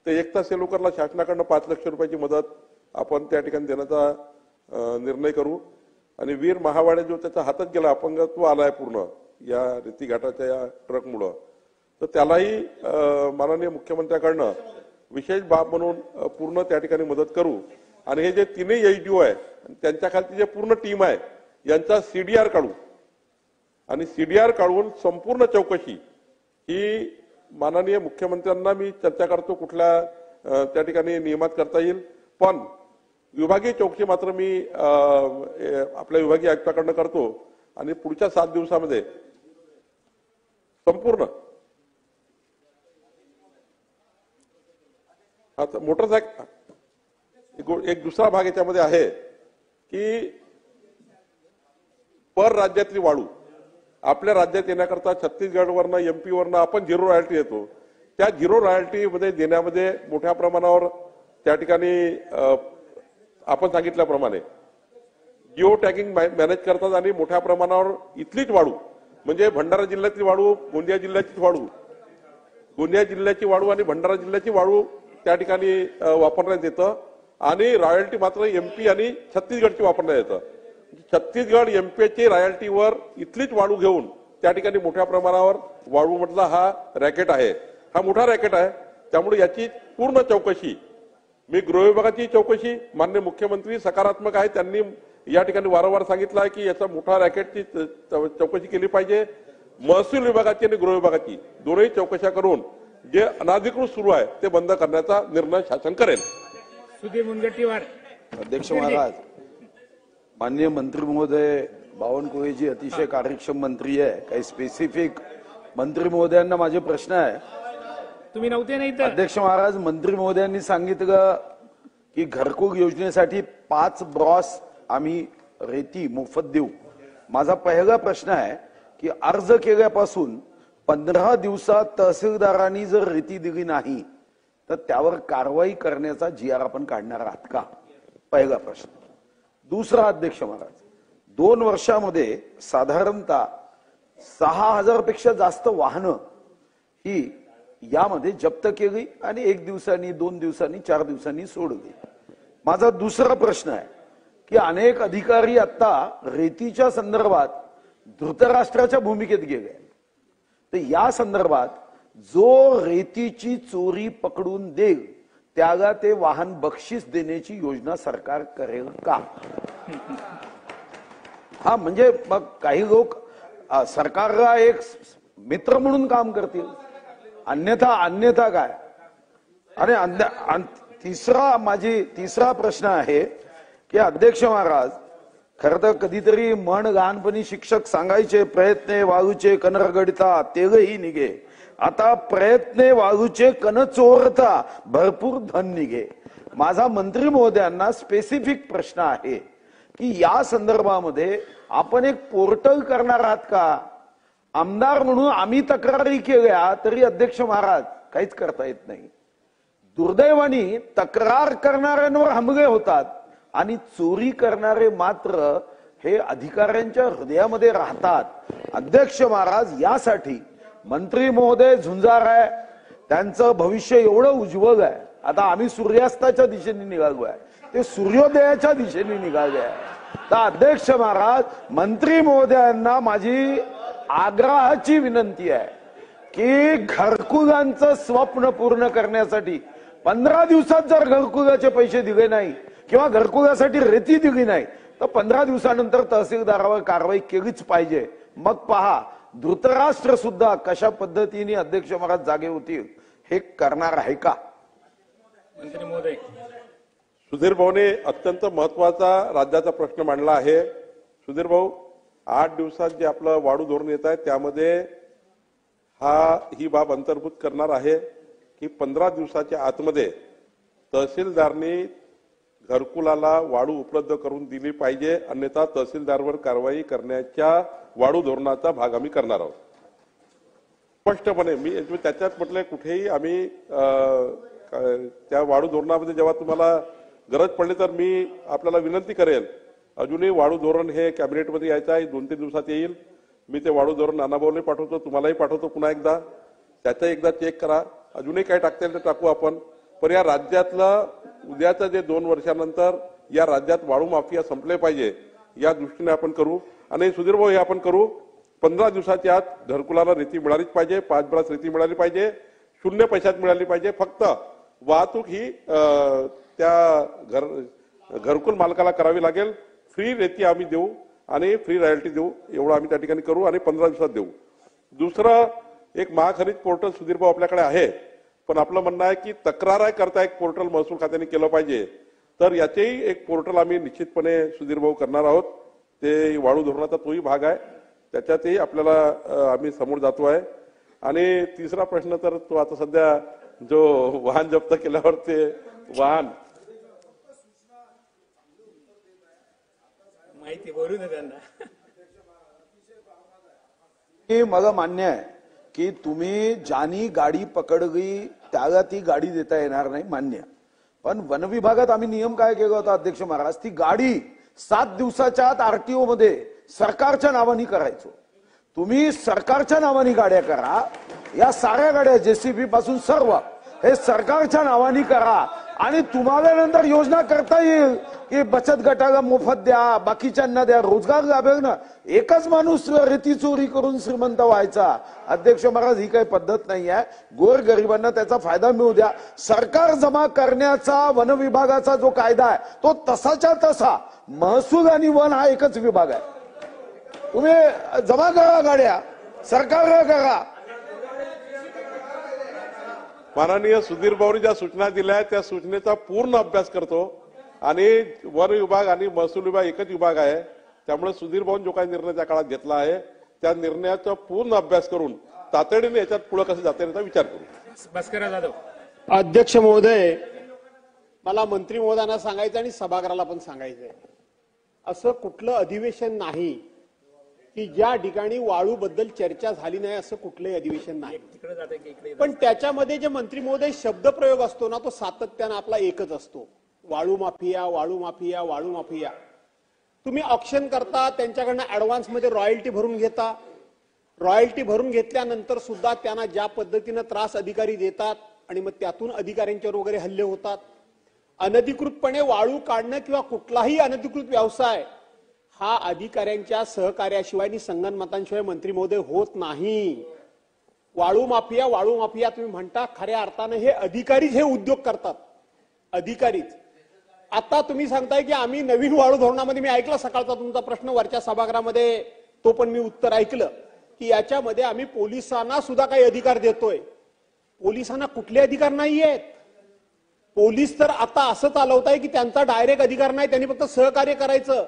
ते एकता सेलुकरला शासनाकडनं 5 लाख रुपयाची मदत आपण त्या ठिकाणी देण्याचा निर्णय करू. आणि वीर महावाडे जो त्याचा हातच गेला, अपंगत्व आलाय पूर्ण या रेती घाटाच्या या ट्रकमुळं, तर त्यालाही माननीय मुख्यमंत्र्यांकडनं विशेष बाब म्हणून पूर्ण त्या ठिकाणी मदत करू. आणि हे जे 3 एचडीओ आहे त्यांच्या खालची जे पूर्ण टीम आहे यांचा सीडीआर काढू. आणि सीडीआर काढून संपूर्ण चौकशी ही माननीय मुख्यमंत्र्यांना मी चर्चा करतो कुठल्या त्या ठिकाणी नियमात करता येईल. पण विभागीय चौकशी मात्र मी आपल्या विभागीय आयुक्ताकडनं करतो. आणि पुढच्या 7 दिवसामध्ये संपूर्ण आता मोटरसायकल एक दुसरा भाग याच्यामध्ये आहे की पर राज्यातली वाळू आपल्या राज्यात येण्याकरता छत्तीसगडवरनं एमपी वरनं आपण झिरो रॉयल्टी देतो. त्या झिरो रॉयल्टी मध्ये देण्यामध्ये मोठ्या प्रमाणावर त्या ठिकाणी आपण सांगितल्याप्रमाणे जिओ टॅगिंग मॅनेज करतात आणि मोठ्या प्रमाणावर इथलीच वाळू म्हणजे भंडारा जिल्ह्यातली वाळू, गोंदिया जिल्ह्याची वाळू, गोंदिया जिल्ह्याची वाळू आणि भंडारा जिल्ह्याची वाळू त्या ठिकाणी वापरण्यात येतं आणि रॉयल्टी मात्र एमपी आणि छत्तीसगडची वापरण्यात येतं. छत्तीसगड एमपीची रॉयल्टीवर इथलीच वाळू घेऊन त्या ठिकाणी मोठ्या प्रमाणावर वाळू मधला हा रॅकेट आहे, हा मोठा रॅकेट आहे. त्यामुळे याची पूर्ण चौकशी मी गृह विभागाची चौकशी माननीय मुख्यमंत्री सकारात्मक आहे. त्यांनी या ठिकाणी वारंवार सांगितलं आहे की याचा मोठा रॅकेटची चौकशी केली पाहिजे. महसूल विभागाची आणि गृह विभागाची दोन्ही चौकशा करून जे अनाधिकृत सुरू आहे ते बंद करण्याचा निर्णय शासन करेल. सुधीर मुनगंटीवार. अध्यक्ष महाराज, माननीय मंत्री महोदय बावनकुळेजी अतिशय कार्यक्षम मंत्री आहे. काही स्पेसिफिक मंत्री महोदयांना माझे प्रश्न आहे. तुम्ही नव्हते नाही तर. अध्यक्ष महाराज, मंत्री महोदयांनी सांगितलं की घरकुल योजनेसाठी 5 ब्रॉस आम्ही रेती मोफत देऊ. माझा पहिला प्रश्न आहे की अर्ज केल्यापासून 15 दिवसात तहसीलदारांनी जर रेती दिली नाही तर त्यावर कारवाई करण्याचा GR आपण काढणार आहात का? पहिला प्रश्न. दुसरा, अध्यक्ष महाराज, 2 वर्षामध्ये साधारणतः 6000 पेक्षा जास्त वाहनं ही यामध्ये जप्त केली आणि 1 दिवसांनी, 2 दिवसांनी, 4 दिवसांनी सोडली. माझा दुसरा प्रश्न आहे की अनेक अधिकारी आता रेतीच्या संदर्भात धृतराष्ट्राच्या भूमिकेत गेले. तर या संदर्भात जो रेतीची चोरी पकडून देईल त्याला ते वाहन बक्षीस देण्याची योजना सरकार करेल का? हा, म्हणजे मग काही लोक सरकारला एक मित्र म्हणून काम करतील, अन्यथा काय? आणि तिसरा प्रश्न आहे की अध्यक्ष महाराज, खरं तर कधीतरी म्हण लहानपणी शिक्षक सांगायचे, प्रयत्ने वाळूचे कण रगडता तेलही निघे. आता प्रयत्ने वाळूचे कण चोरता भरपूर धन निघे. माझा मंत्री महोदयांना स्पेसिफिक प्रश्न आहे की या संदर्भामध्ये आपण एक पोर्टल करणार आहात का? आमदार म्हणून आम्ही तक्रारी केल्या तरी अध्यक्ष महाराज काहीच करता येत नाही. दुर्दैवाने तक्रार करणाऱ्यांवर हमले होतात आणि चोरी करणारे मात्र हे अधिकाऱ्यांच्या हृदयामध्ये राहतात. अध्यक्ष महाराज, यासाठी मंत्री महोदय झुंजार आहे, त्यांचं भविष्य एवढं उज्ज्वल आहे. आता आम्ही सूर्यास्ताच्या दिशेने निघालो आहे, ते सूर्योदयाच्या दिशेने निघाले आहे. तर अध्यक्ष महाराज, मंत्री महोदयांना माझी आग्रहाची विनंती आहे की घरकुलांचं स्वप्न पूर्ण करण्यासाठी 15 दिवसात जर घरकुलाचे पैसे दिले नाही किंवा घरकुलासाठी रेती दिली नाही तर 15 दिवसानंतर तहसीलदारावर कारवाई केलीच पाहिजे. मग पहा, धृतराष्ट्र सुद्धा कशा पद्धतीने अध्यक्ष महाराज जागे होतील हे करणार आहे का? मंत्री महोदय. सुधीर भाऊने अत्यंत महत्वाचा राज्याचा प्रश्न मांडला आहे. सुधीर भाऊ, 8 दिवसात जे आपलं वाळू धोरण येत आहे त्यामध्ये ही बाब अंतर्भूत करणार आहे की 15 दिवसाच्या आतमध्ये तहसीलदारनी घरकुलाला वाळू उपलब्ध करून दिली पाहिजे, अन्यथा तहसीलदारवर कारवाई करण्याच्या वाळू धोरणाचा भाग आम्ही करणार आहोत. स्पष्टपणे मी त्याच्यात म्हटलंय कुठेही आम्ही त्या वाळू धोरणामध्ये जेव्हा तुम्हाला गरज पडली तर मी आपल्याला विनंती करेल, अजूनही वाळू धोरण हे कॅबिनेटमध्ये यायचं आहे, 2-3 दिवसात येईल. मी ते वाळू धोरण नानाभाऊने पाठवतो, तुम्हालाही पाठवतो पुन्हा एकदा, त्याचा एकदा चेक करा. अजूनही काय टाकता येईल ते टाकू आपण. पण या राज्यातलं उद्याचं जे 2 वर्षानंतर या राज्यात वाळू माफिया संपले पाहिजे या दृष्टीने आपण करू. आणि सुधीर भाऊ, हे आपण करू. 15 दिवसाच्या आत घरकुलाला रेती मिळालीच पाहिजे, 5 ब्रास रेती मिळाली पाहिजे, 0 पैशात मिळाली पाहिजे. फक्त वाहतूक ही त्या घरकुल मालकाला करावी लागेल. फ्री रेती आम्ही देऊ आणि फ्री रॉयल्टी देऊ, एवढं आम्ही त्या ठिकाणी करू आणि 15 दिवसात देऊ. दुसरं, एक महाखरीद पोर्टल सुधीर भाऊ आपल्याकडे आहे, पण आपलं म्हणणं आहे की तक्रार करता एक पोर्टल महसूल खात्याने केलं पाहिजे. तर याचेही एक पोर्टल आम्ही निश्चितपणे सुधीर भाऊ करणार आहोत. ते वाळू धोरणाचा तोही भाग आहे, त्याच्यातही आपल्याला आम्ही समोर जातो आहे. आणि तिसरा प्रश्न तर तो आता सध्या जो वाहन जप्त केल्यावर ते वाहन माहिती बोलू दे त्यांना. हे मला मान्य आहे की तुम्ही ज्यानी गाडी पकडली त्याला ती गाडी देता येणार नाही, मान्य. पण वन विभागात आम्ही नियम काय केला होता अध्यक्ष महाराज, ती गाडी 7 दिवसाच्या आत आरटीओ मध्ये सरकारच्या नावाने करायचो. तुम्ही सरकारच्या नावाने गाड्या करा, या साऱ्या गाड्या जेसीबी पासून सर्व हे सरकारच्या नावाने करा आणि तुम्हाला नंतर योजना करता येईल की बचत गटाला मोफत द्या, बाकीच्यांना द्या, रोजगार लाभेल ना. एकच माणूस रेती चोरी करून श्रीमंत व्हायचा. अध्यक्ष महाराज, ही काही पद्धत नाही आहे. गोर गरिबांना त्याचा फायदा मिळू द्या. सरकार जमा करण्याचा वन विभागाचा जो कायदा आहे तो तसाच्या तसा. महसूल आणि वन हा एकच विभाग आहे. तुम्ही जमा करा गाड्या, सरकारला करा. माननीय सुधीर भाऊंनी ज्या सूचना दिल्या त्या सूचनेचा पूर्ण अभ्यास करतो आणि वन विभाग आणि महसूल विभाग एकच विभाग आहे. त्यामुळे सुधीर भाऊंनी जो काही निर्णय त्या काळात घेतला आहे त्या निर्णयाचा पूर्ण अभ्यास करून तातडीने याच्यात पुढे कसं जाता येईल याचा विचार करू. भास्करराव जाधव. अध्यक्ष महोदय, मला मंत्री महोदयांना सांगायचं आणि सभागृहाला पण सांगायचंय, असं कुठलं अधिवेशन नाही की ज्या ठिकाणी वाळूबद्दल चर्चा झाली नाही, असं कुठलंही अधिवेशन नाही. तिकडे जाते की इकडे. पण त्याच्यामध्ये जे मंत्री महोदय शब्दप्रयोग असतो ना, तो सातत्यानं आपला एकच असतो, वाळू माफिया, वाळू माफिया, वाळू माफिया. तुम्ही ऑक्शन करता, त्यांच्याकडनं ऍडव्हान्स मध्ये रॉयल्टी भरून घेता. रॉयल्टी भरून घेतल्यानंतर सुद्धा त्यांना ज्या पद्धतीनं त्रास अधिकारी देतात आणि मग त्यातून अधिकाऱ्यांच्यावर वगैरे हल्ले होतात. अनधिकृतपणे वाळू काढणं किंवा कुठलाही अनधिकृत व्यवसाय हा अधिकाऱ्यांच्या सहकार्याशिवाय आणि संगनमतांशिवाय मंत्री महोदय होत नाही. वाळू माफिया तुम्ही म्हणता, खऱ्या अर्थानं हे अधिकारीच हे उद्योग करतात, अधिकारीच. आता तुम्ही सांगताय की आम्ही नवीन वाळू धोरणामध्ये, मी ऐकलं सकाळचा तुमचा प्रश्न वरच्या सभागृहामध्ये, तो पण मी उत्तर ऐकलं की याच्यामध्ये आम्ही पोलिसांना सुद्धा काही अधिकार देतोय. पोलिसांना कुठले अधिकार नाही आहेत. पोलीस तर आता असं चालवताय की त्यांचा डायरेक्ट अधिकार नाही, त्यांनी फक्त सहकार्य करायचं.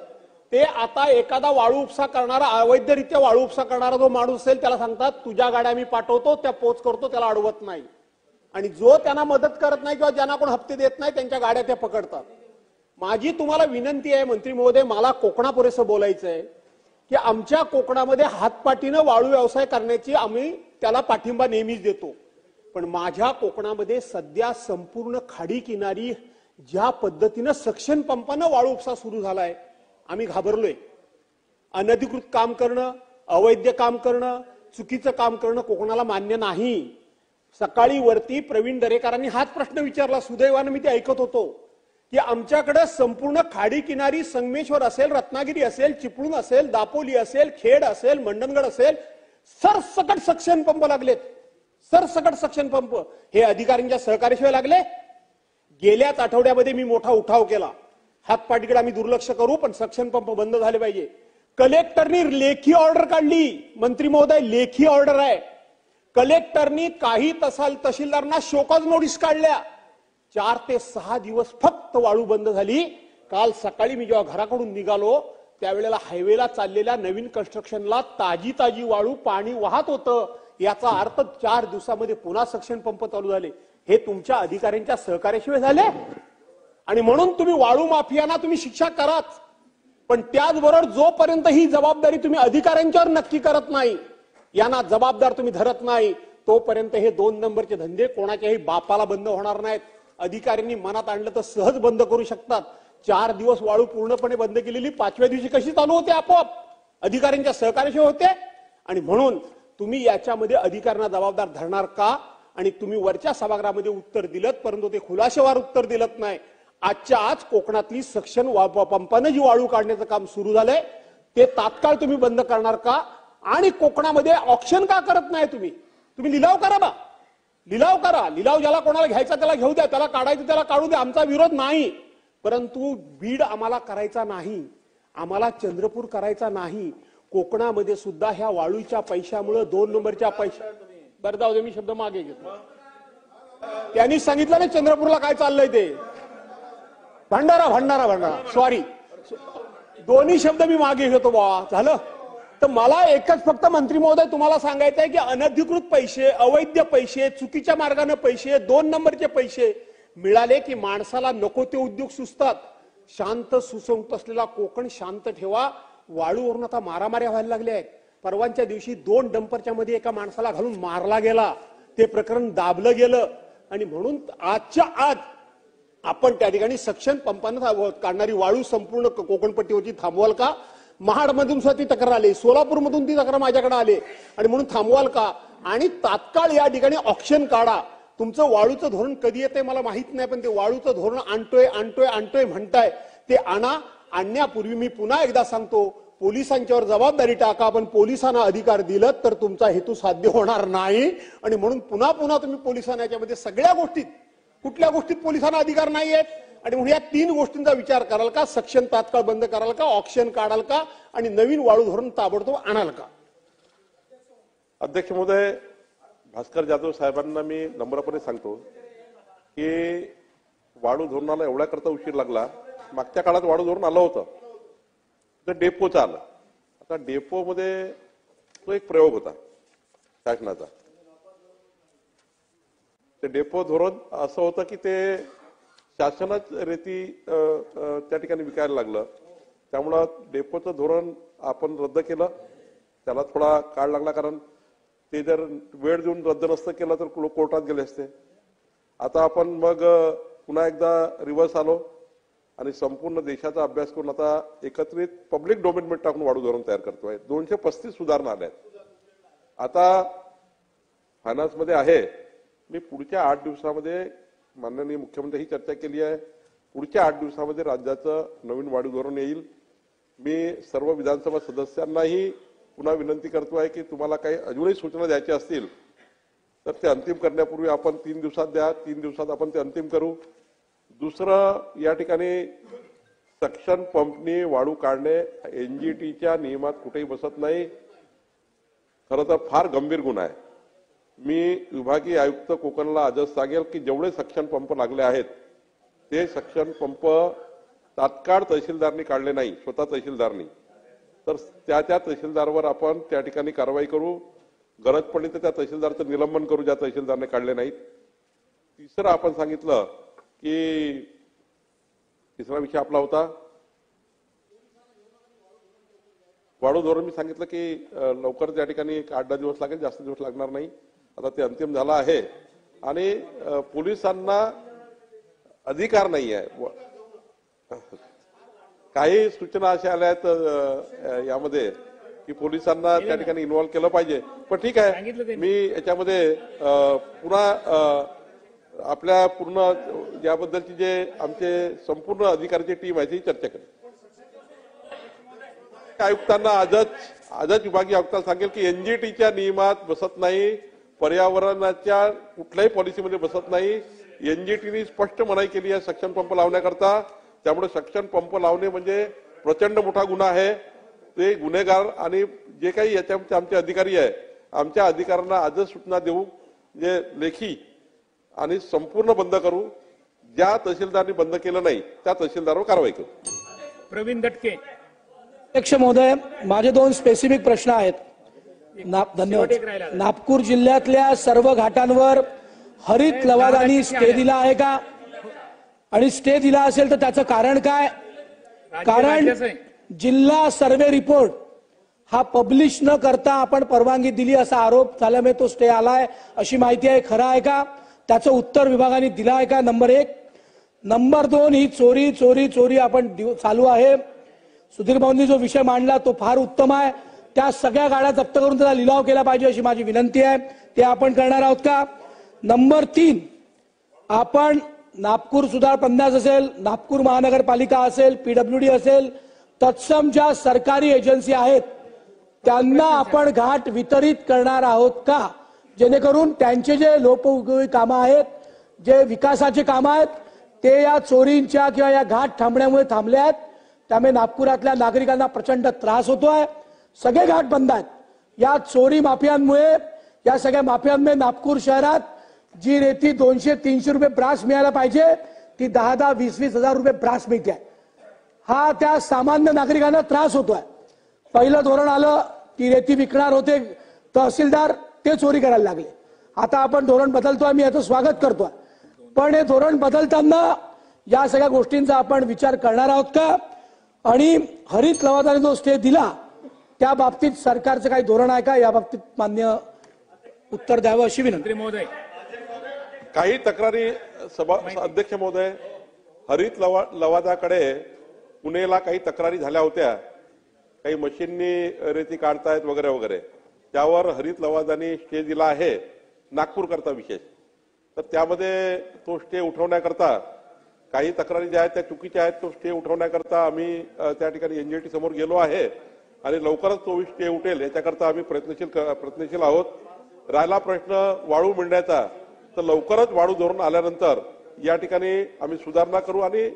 ते आता एखादा वाळू उपसा करणारा, अवैधरित्या वाळू उपसा करणारा जो माणूस असेल त्याला सांगतात तुझ्या गाड्या मी पाठवतो, त्या पोच करतो, त्याला अडवत नाही. आणि जो त्यांना मदत करत नाही किंवा ज्यांना कोण हप्ते देत नाही त्यांच्या गाड्या त्या पकडतात. माझी तुम्हाला विनंती आहे मंत्री महोदय, मला कोकणापुरेसं बोलायचं आहे की आमच्या कोकणामध्ये हातपाटीनं वाळू व्यवसाय करण्याची आम्ही त्याला पाठिंबा नेहमीच देतो. पण माझ्या कोकणामध्ये सध्या संपूर्ण खाडी किनारी ज्या पद्धतीनं सक्शन पंपानं वाळू उपसा सुरू झालाय, आम्ही घाबरलोय. अनधिकृत काम करणं, अवैध काम करणं, चुकीचं काम करणं कोकणाला मान्य नाही. सकाळी वरती प्रवीण दरेकरांनी हाच प्रश्न विचारला, सुदैवानं मी ते ऐकत होतो की आमच्याकडे संपूर्ण खाडी किनारी संगमेश्वर असेल, रत्नागिरी असेल, चिपळूण असेल, दापोली असेल, खेड असेल, मंडणगड असेल, सरसकट सक्शन पंप लागलेत. सरसकट सक्शन पंप हे अधिकाऱ्यांच्या सहकार्याशिवाय लागले. गेल्याच आठवड्यामध्ये मी मोठा उठाव केला, हातपाटीकडे आम्ही दुर्लक्ष करू पण सक्शन पंप बंद झाले पाहिजे. कलेक्टरनी लेखी ऑर्डर काढली, मंत्री महोदय लेखी ऑर्डर आहे. कलेक्टरनी काही तहसीलदारांना शोकॉज नोटीस काढल्या. 4 ते 6 दिवस फक्त वाळू बंद झाली. काल सकाळी मी जेव्हा घराकडून निघालो त्यावेळेला हायवेला चाललेल्या नवीन कन्स्ट्रक्शनला ताजी वाळू पाणी वाहत होतं. याचा अर्थ 4 दिवसामध्ये पुन्हा सक्शन पंप चालू झाले. हे तुमच्या अधिकाऱ्यांच्या सहकार्याशिवाय झाले. आणि म्हणून तुम्ही वाळू माफियांना तुम्ही शिक्षा कराच, पण त्याचबरोबर जोपर्यंत ही जबाबदारी तुम्ही अधिकाऱ्यांच्यावर नक्की करत नाही, यांना जबाबदार तुम्ही धरत नाही, तोपर्यंत हे 2 नंबरचे धंदे कोणाच्याही बापाला बंद होणार नाहीत. अधिकाऱ्यांनी मनात आणलं तर सहज बंद करू शकतात. 4 दिवस वाळू पूर्णपणे बंद केलेली 5व्या दिवशी कशी चालू होते आपोआप? अधिकाऱ्यांच्या सहकार्याशिवाय होते. आणि म्हणून तुम्ही याच्यामध्ये अधिकाऱ्यांना जबाबदार धरणार का? आणि तुम्ही वरच्या सभागृहामध्ये उत्तर दिलं, परंतु ते खुलाशेवार उत्तर दिलं नाही. आजच्या आज कोकणातली सक्शन पंपानं जी वाळू काढण्याचं काम सुरू झालंय ते तात्काळ तुम्ही बंद करणार का? आणि कोकणामध्ये ऑक्शन का करत नाही तुम्ही? तुम्ही लिलाव करा बा, लिलाव करा. लिलाव ज्याला कोणाला घ्यायचा त्याला घेऊ द्या, त्याला काढायचं त्याला काढू द्या, आमचा विरोध नाही. परंतु बीड आम्हाला करायचा नाही, आम्हाला चंद्रपूर करायचा नाही. कोकणामध्ये सुद्धा ह्या वाळूच्या पैशामुळे 2 नंबरच्या पैशा, बरं जाऊ दे मी शब्द मागे घेतो. त्यांनी सांगितलं ना चंद्रपूरला काय चाललंय ते, भंडारा सॉरी, दोन्ही शब्द मी मागे घेतो बाबा. झालं तर मला एकच फक्त मंत्री महोदय तुम्हाला सांगायचं आहे की अनधिकृत पैसे, अवैध पैसे, चुकीच्या मार्गाने पैसे, 2 नंबरचे पैसे मिळाले की माणसाला नको ते उद्योग सुचतात. शांत सुसंगत असलेला कोकण शांत ठेवा. वाळूवरून आता मारामाऱ्या व्हायला लागल्या आहेत. परवांच्या दिवशी 2 डंपरच्या मध्ये एका माणसाला घालून मारला गेला. ते प्रकरण दाबलं गेलं आणि म्हणून आजच्या आज आपण त्या ठिकाणी सक्शन पंपानं काढणारी वाळू संपूर्ण कोकणपट्टीवरची थांबवाल का? महाडमधून सुद्धा ती तक्रार आली, सोलापूरमधून ती तक्रार माझ्याकडे आली आणि म्हणून थांबवाल का? आणि तात्काळ या ठिकाणी ऑक्शन काढा. तुमचं वाळूचं धोरण कधी येते मला माहित नाही, पण ते वाळूचं धोरण आणतोय म्हणताय ते आणा. आणण्यापूर्वी मी पुन्हा एकदा सांगतो, पोलिसांच्यावर जबाबदारी टाका. पण पोलिसांना अधिकार दिलं तर तुमचा हेतू साध्य होणार नाही. आणि म्हणून पुन्हा तुम्ही पोलिसांना याच्यामध्ये सगळ्या गोष्टीत कुठल्या गोष्टीत पोलिसांना अधिकार नाही आहेत आणि म्हणून या 3 गोष्टींचा विचार कराल का? सक्शन तात्काळ बंद कराल का? ऑक्शन काढाल का? आणि नवीन वाळू धोरण ताबडतोब आणाल का? अध्यक्ष महोदय, भास्कर जाधव साहेबांना मी नम्रपणे सांगतो की वाळू धोरणाला एवढ्या करता उशीर लागला. मागच्या काळात वाळू धोरण आलं होतं, तर डेपोचं आलं. आता डेपोमध्ये तो एक प्रयोग होता शासनाचा. ते डेपो धोरण असं होतं की ते शासनच रेती त्या ठिकाणी विकायला लागलं. त्यामुळं डेपोचं धोरण आपण रद्द केलं. त्याला थोडा काळ लागला, कारण ते जर वेळ देऊन रद्द नसतं केलं तर लोक कोर्टात गेले असते. आता आपण मग पुन्हा एकदा रिव्हर्स आलो आणि संपूर्ण देशाचा अभ्यास करून आता एकत्रित पब्लिक डोमेनमध्ये टाकून वाळू धोरण तयार करतोय. 235 सुधारणा आल्या आहेत. आता फायनान्समध्ये आहे. मी पुढच्या 8 दिवसामध्ये माननीय मुख्यमंत्री ही चर्चा केली आहे. पुढच्या 8 दिवसामध्ये राज्याचं नवीन वाळू धोरण येईल. मी सर्व विधानसभा सदस्यांनाही पुन्हा विनंती करतोय की तुम्हाला काही अजूनही सूचना द्यायच्या असतील तर ते अंतिम करण्यापूर्वी आपण 3 दिवसात द्या. 3 दिवसात आपण ते अंतिम करू. दुसरं, या ठिकाणी सक्शन पंपनी वाळू काढणे एनजीटीच्या नियमात कुठेही बसत नाही. खरं तर फार गंभीर गुन्हा आहे. मी विभागीय आयुक्त कोकणला आजच सांगेल की जेवढे सक्शन पंप लागले आहेत ते सक्शन पंप तात्काळ तहसीलदारनी काढले नाही, स्वतः तहसीलदारनी, तर त्या तहसीलदारवर आपण त्या ठिकाणी कारवाई करू. गरज पडली तर त्या तहसीलदारचं निलंबन करू ज्या तहसीलदारने काढले नाहीत. तिसरं आपण सांगितलं की तिसरा विषय आपला होता वाळू धोरण. मी सांगितलं की लवकर त्या ठिकाणी 8-10 दिवस लागेल, जास्त दिवस लागणार नाही. आता ते अंतिम झालं आहे आणि पोलिसांना अधिकार नाही आहे. काही सूचना अशा आल्या आहेत यामध्ये की पोलिसांना त्या ठिकाणी इन्व्हॉल्व केलं पाहिजे. पण ठीक आहे, मी याच्यामध्ये पुन्हा आपल्या पूर्ण याबद्दलची जे आमचे संपूर्ण अधिकाऱ्याची टीम आहे ती चर्चा करेल. आयुक्तांना आजच विभागीय आयुक्तांना सांगेल की एनजीटीच्या नियमात बसत नाही, पर्यावरणाच्या कुठल्याही पॉलिसीमध्ये बसत नाही. एनजीटीने स्पष्ट मनाई केली आहे सक्शन पंप लावण्याकरता. त्यामुळे सक्शन पंप लावणे म्हणजे प्रचंड मोठा गुन्हा आहे. ते गुन्हेगार आणि जे काही याच्यामध्ये आमचे अधिकारी आहे, आमच्या अधिकाऱ्यांना आजच सूचना देऊ जे लेखी आणि संपूर्ण बंद करू. ज्या तहसीलदारनी बंद केलं नाही त्या तहसीलदारवर कारवाई करू. प्रवीण दटके. अध्यक्ष महोदय, माझे 2 स्पेसिफिक प्रश्न आहेत. धन्यवाद. नागपूर जिल्ह्यातल्या सर्व घाटांवर हरित लवादानी स्टे दिला आहे का? आणि स्टे दिला असेल तर त्याचं कारण काय? कारण जिल्हा सर्वे रिपोर्ट हा पब्लिश न करता आपण परवानगी दिली असा आरोप झाल्यामुळे तो स्टे आलाय अशी माहिती आहे. खरं आहे का? त्याचं उत्तर विभागाने दिलं आहे का? नंबर 1. नंबर 2, ही चोरी चोरी चोरी आपण चालू आहे. सुधीर भाऊंनी जो विषय मांडला तो फार उत्तम आहे. त्या सगळ्या गाड्या जप्त करून त्याचा लिलाव केला पाहिजे अशी माझी विनंती आहे. ते आपण करणार आहोत का? नंबर 3, आपण नागपूर सुधार प्रन्यास असेल, नागपूर महानगरपालिका असेल, पीडब्ल्यूडी असेल, तत्सम ज्या सरकारी एजन्सी आहेत त्यांना आपण घाट वितरित करणार आहोत का? जेणेकरून त्यांचे जे लोकोपयोगी कामं आहेत, जे विकासाचे कामं आहेत, ते या चोरींच्या किंवा या घाट थांबण्यामुळे थांबले आहेत. त्यामुळे नागपुरातल्या नागरिकांना प्रचंड त्रास होतोय. सगळे घाट बंद आहेत. या चोरी माफियांमुळे, या सगळ्या माफियांमुळे नागपूर शहरात जी रेती 200-300 रुपये ब्रास मिळायला पाहिजे ती 10-20 हजार रुपये ब्रास मिळते. हा त्या सामान्य नागरिकांना त्रास होतोय. पहिलं धोरण आलं की रेती विकणार होते तहसीलदार, ते चोरी करायला लागले. आता आपण धोरण बदलतोय, मी याचं स्वागत करतोय. पण हे धोरण बदलताना या सगळ्या गोष्टींचा आपण विचार करणार आहोत का? आणि हरित लवादाने जो स्टे दिला त्या बाबतीत सरकारचं काही धोरण आहे का? या बाबतीत मान्य उत्तर द्यावं अशी विनंती. महोदय, काही तक्रारी अध्यक्ष महोदय, हरित लवादाकडे पुणेला काही तक्रारी झाल्या होत्या, काही मशीननी रेती काढतायत वगैरे वगैरे, त्यावर हरित लवादाने स्टे दिला आहे नागपूर करता विशेष. तर त्यामध्ये तो स्टे उठवण्याकरता काही तक्रारी ज्या आहेत त्या चुकीच्या आहेत, तो स्टे उठवण्याकरता आम्ही त्या ठिकाणी एनजीटी समोर गेलो आहे आणि लवकरच तो स्टे उठेल याच्याकरता आम्ही प्रयत्नशील आहोत. राहिला प्रश्न वाळू मिळण्याचा, तर लवकरच वाळू धोरण आल्यानंतर या ठिकाणी आम्ही सुधारणा करू आणि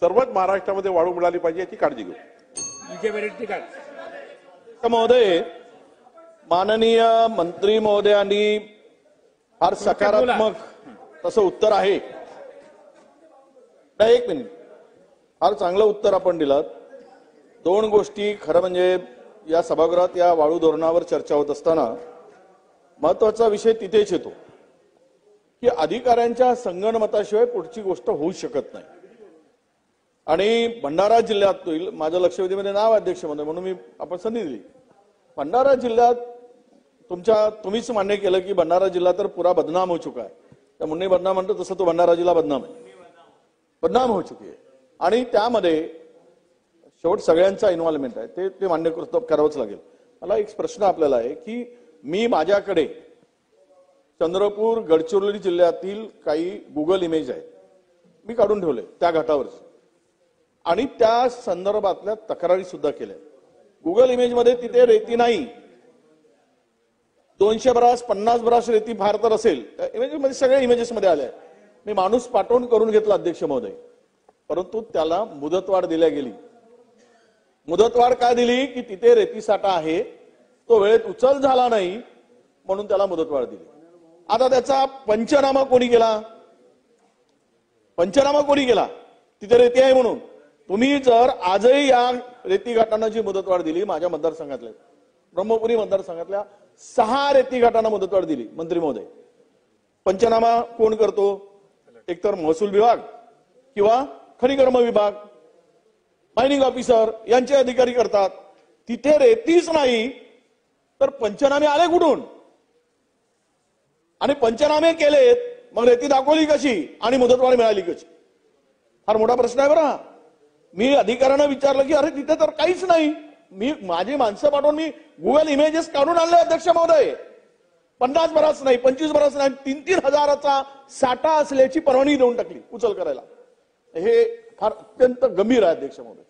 सर्वच महाराष्ट्रामध्ये वाळू मिळाली पाहिजे याची काळजी घेऊ. विजय वडेट्टीवार. महोदय, माननीय मंत्री महोदयांनी फार सकारात्मक तसं उत्तर आहे. एक मिनिट, फार चांगलं उत्तर आपण दिलात. दोन गोष्टी खरं म्हणजे या सभागृहात या वाळू धोरणावर चर्चा होत असताना महत्वाचा विषय तिथेच येतो की अधिकाऱ्यांच्या संगनमताशिवाय पुढची गोष्ट होऊ शकत नाही. आणि भंडारा जिल्ह्यात माझ्या लक्षवेधीमध्ये नाव अध्यक्ष म्हणून मी आपण संधी दिली. भंडारा जिल्ह्यात तुम्हीच मान्य केलं की भंडारा जिल्हा तर पुरा बदनाम हो चुका आहे. त्या मुन्नी बदनाम म्हणतो तसं तो भंडारा जिल्हा बदनाम हो चुकी आहे. आणि त्यामध्ये शेवट सगळ्यांचा इन्व्हॉल्वमेंट आहे, ते मान्य करावंच लागेल. मला एक प्रश्न आपल्याला आहे की मी माझ्याकडे चंद्रपूर गडचिरोली जिल्ह्यातील काही गुगल इमेज आहेत, मी काढून ठेवले त्या घाटावरचे आणि त्या संदर्भातल्या तक्रारी सुद्धा केल्या. गुगल इमेज मध्ये तिथे रेती नाही, 200 ब्रास 50 ब्रास रेती फार तर असेल. इमेज मध्ये सगळ्या इमेजेस मध्ये आल्या. मी माणूस पाठवून करून घेतला अध्यक्ष महोदय, परंतु त्याला मुदतवाढ दिल्या गेली. मुदतवाढ का दिली की तिथे रेतीसाठा आहे, तो वेळेत उचल झाला नाही म्हणून त्याला मुदतवाढ दिली. आता त्याचा पंचनामा कोणी केला? तिथे रेती आहे म्हणून. तुम्ही जर आजही या रेती घाटांना जी मुदतवाढ दिली, माझ्या मतदारसंघातल्या ब्रह्मपुरी मतदारसंघातल्या 6 रेती घाटांना मुदतवाढ दिली. मंत्री महोदय, पंचनामा कोण करतो? एकतर महसूल विभाग किंवा खनिकर्म विभाग, मायनिंग ऑफिसर यांचे अधिकारी करतात. तिथे रेतीच नाही तर पंचनामे आले कुठून? आणि पंचनामे केलेत मग रेती दाखवली कशी आणि मुदतवाढ मिळाली कशी? फार मोठा प्रश्न आहे बरं. मी अधिकाऱ्यांना विचारलं की अरे तिथे तर काहीच नाही. मी माझी माणसं पाठवून मी गुगल इमेजेस काढून आणले अध्यक्ष महोदय. 50 बरास नाही, 25 बरास नाही, 3-3 हजाराचा साठा असल्याची परवानगी देऊन टाकली उचल करायला. हे फार अत्यंत गंभीर आहे अध्यक्ष महोदय.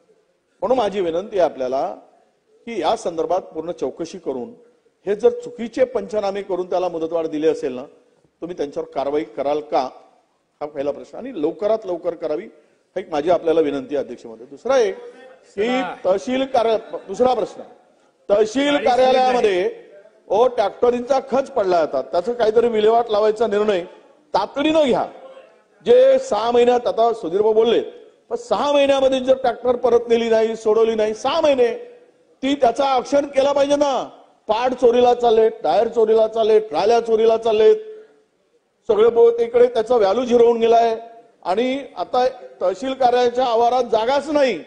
म्हणून माझी विनंती आहे आपल्याला की या संदर्भात पूर्ण चौकशी करून हे जर चुकीचे पंचनामे करून त्याला मुदतवाढ दिली असेल ना, तुम्ही त्यांच्यावर कारवाई कराल का? हा पहिला प्रश्न. आणि लवकरात लवकर करावी ही माझी आपल्याला विनंती आहे अध्यक्ष महोदय. दुसरा एक की दुसरा प्रश्न, तहसील कार्यालयामध्ये ट्रॅक्टरींचा खच पडला होता, त्याचं काहीतरी विल्हेवाट लावायचा निर्णय तातडीनं घ्या. जे 6 महिन्यात, आता सुधीरभाऊ बोलले, पण 6 महिन्यामध्ये जर ट्रॅक्टर परत नेली नाही, सोडवली नाही, 6 महिने ती त्याचा ऍक्शन केला पाहिजे ना. पार्ट चोरीला चाललेत, टायर चोरीला चाललेत, ट्राल्या चोरीला चाललेत, सगळे इकडे त्याचा व्हॅल्यू झिरो होऊन गेलाय. आणि आता तहसील कार्यालयाच्या आवारात जागाच नाही,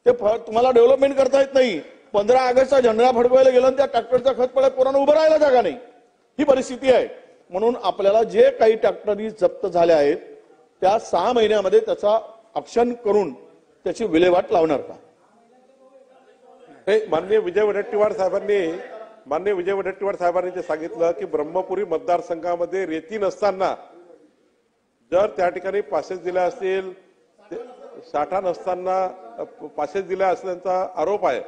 ते तुम्हाला डेव्हलपमेंट करता येत नाही. 15 ऑगस्टचा झेंडा फडकवायला गेलं त्या ट्रॅक्टरचा खत पडला, पोरांना उभं राहायला जागा नाही. ही परिस्थिती आहे. म्हणून आपल्याला जे काही ट्रॅक्टरी जप्त झाल्या आहेत त्या 6 महिन्यामध्ये त्याचा ऍक्शन करून त्याची विल्हेवाट लावणार का? माननीय विजय वडेट्टीवार साहेबांनी ते सांगितलं की ब्रह्मपुरी मतदारसंघामध्ये रेती नसताना जर त्या ठिकाणी पासेस दिल्या असतील, साठा नसताना पासेस दिल्या असल्याचा आरोप आहे.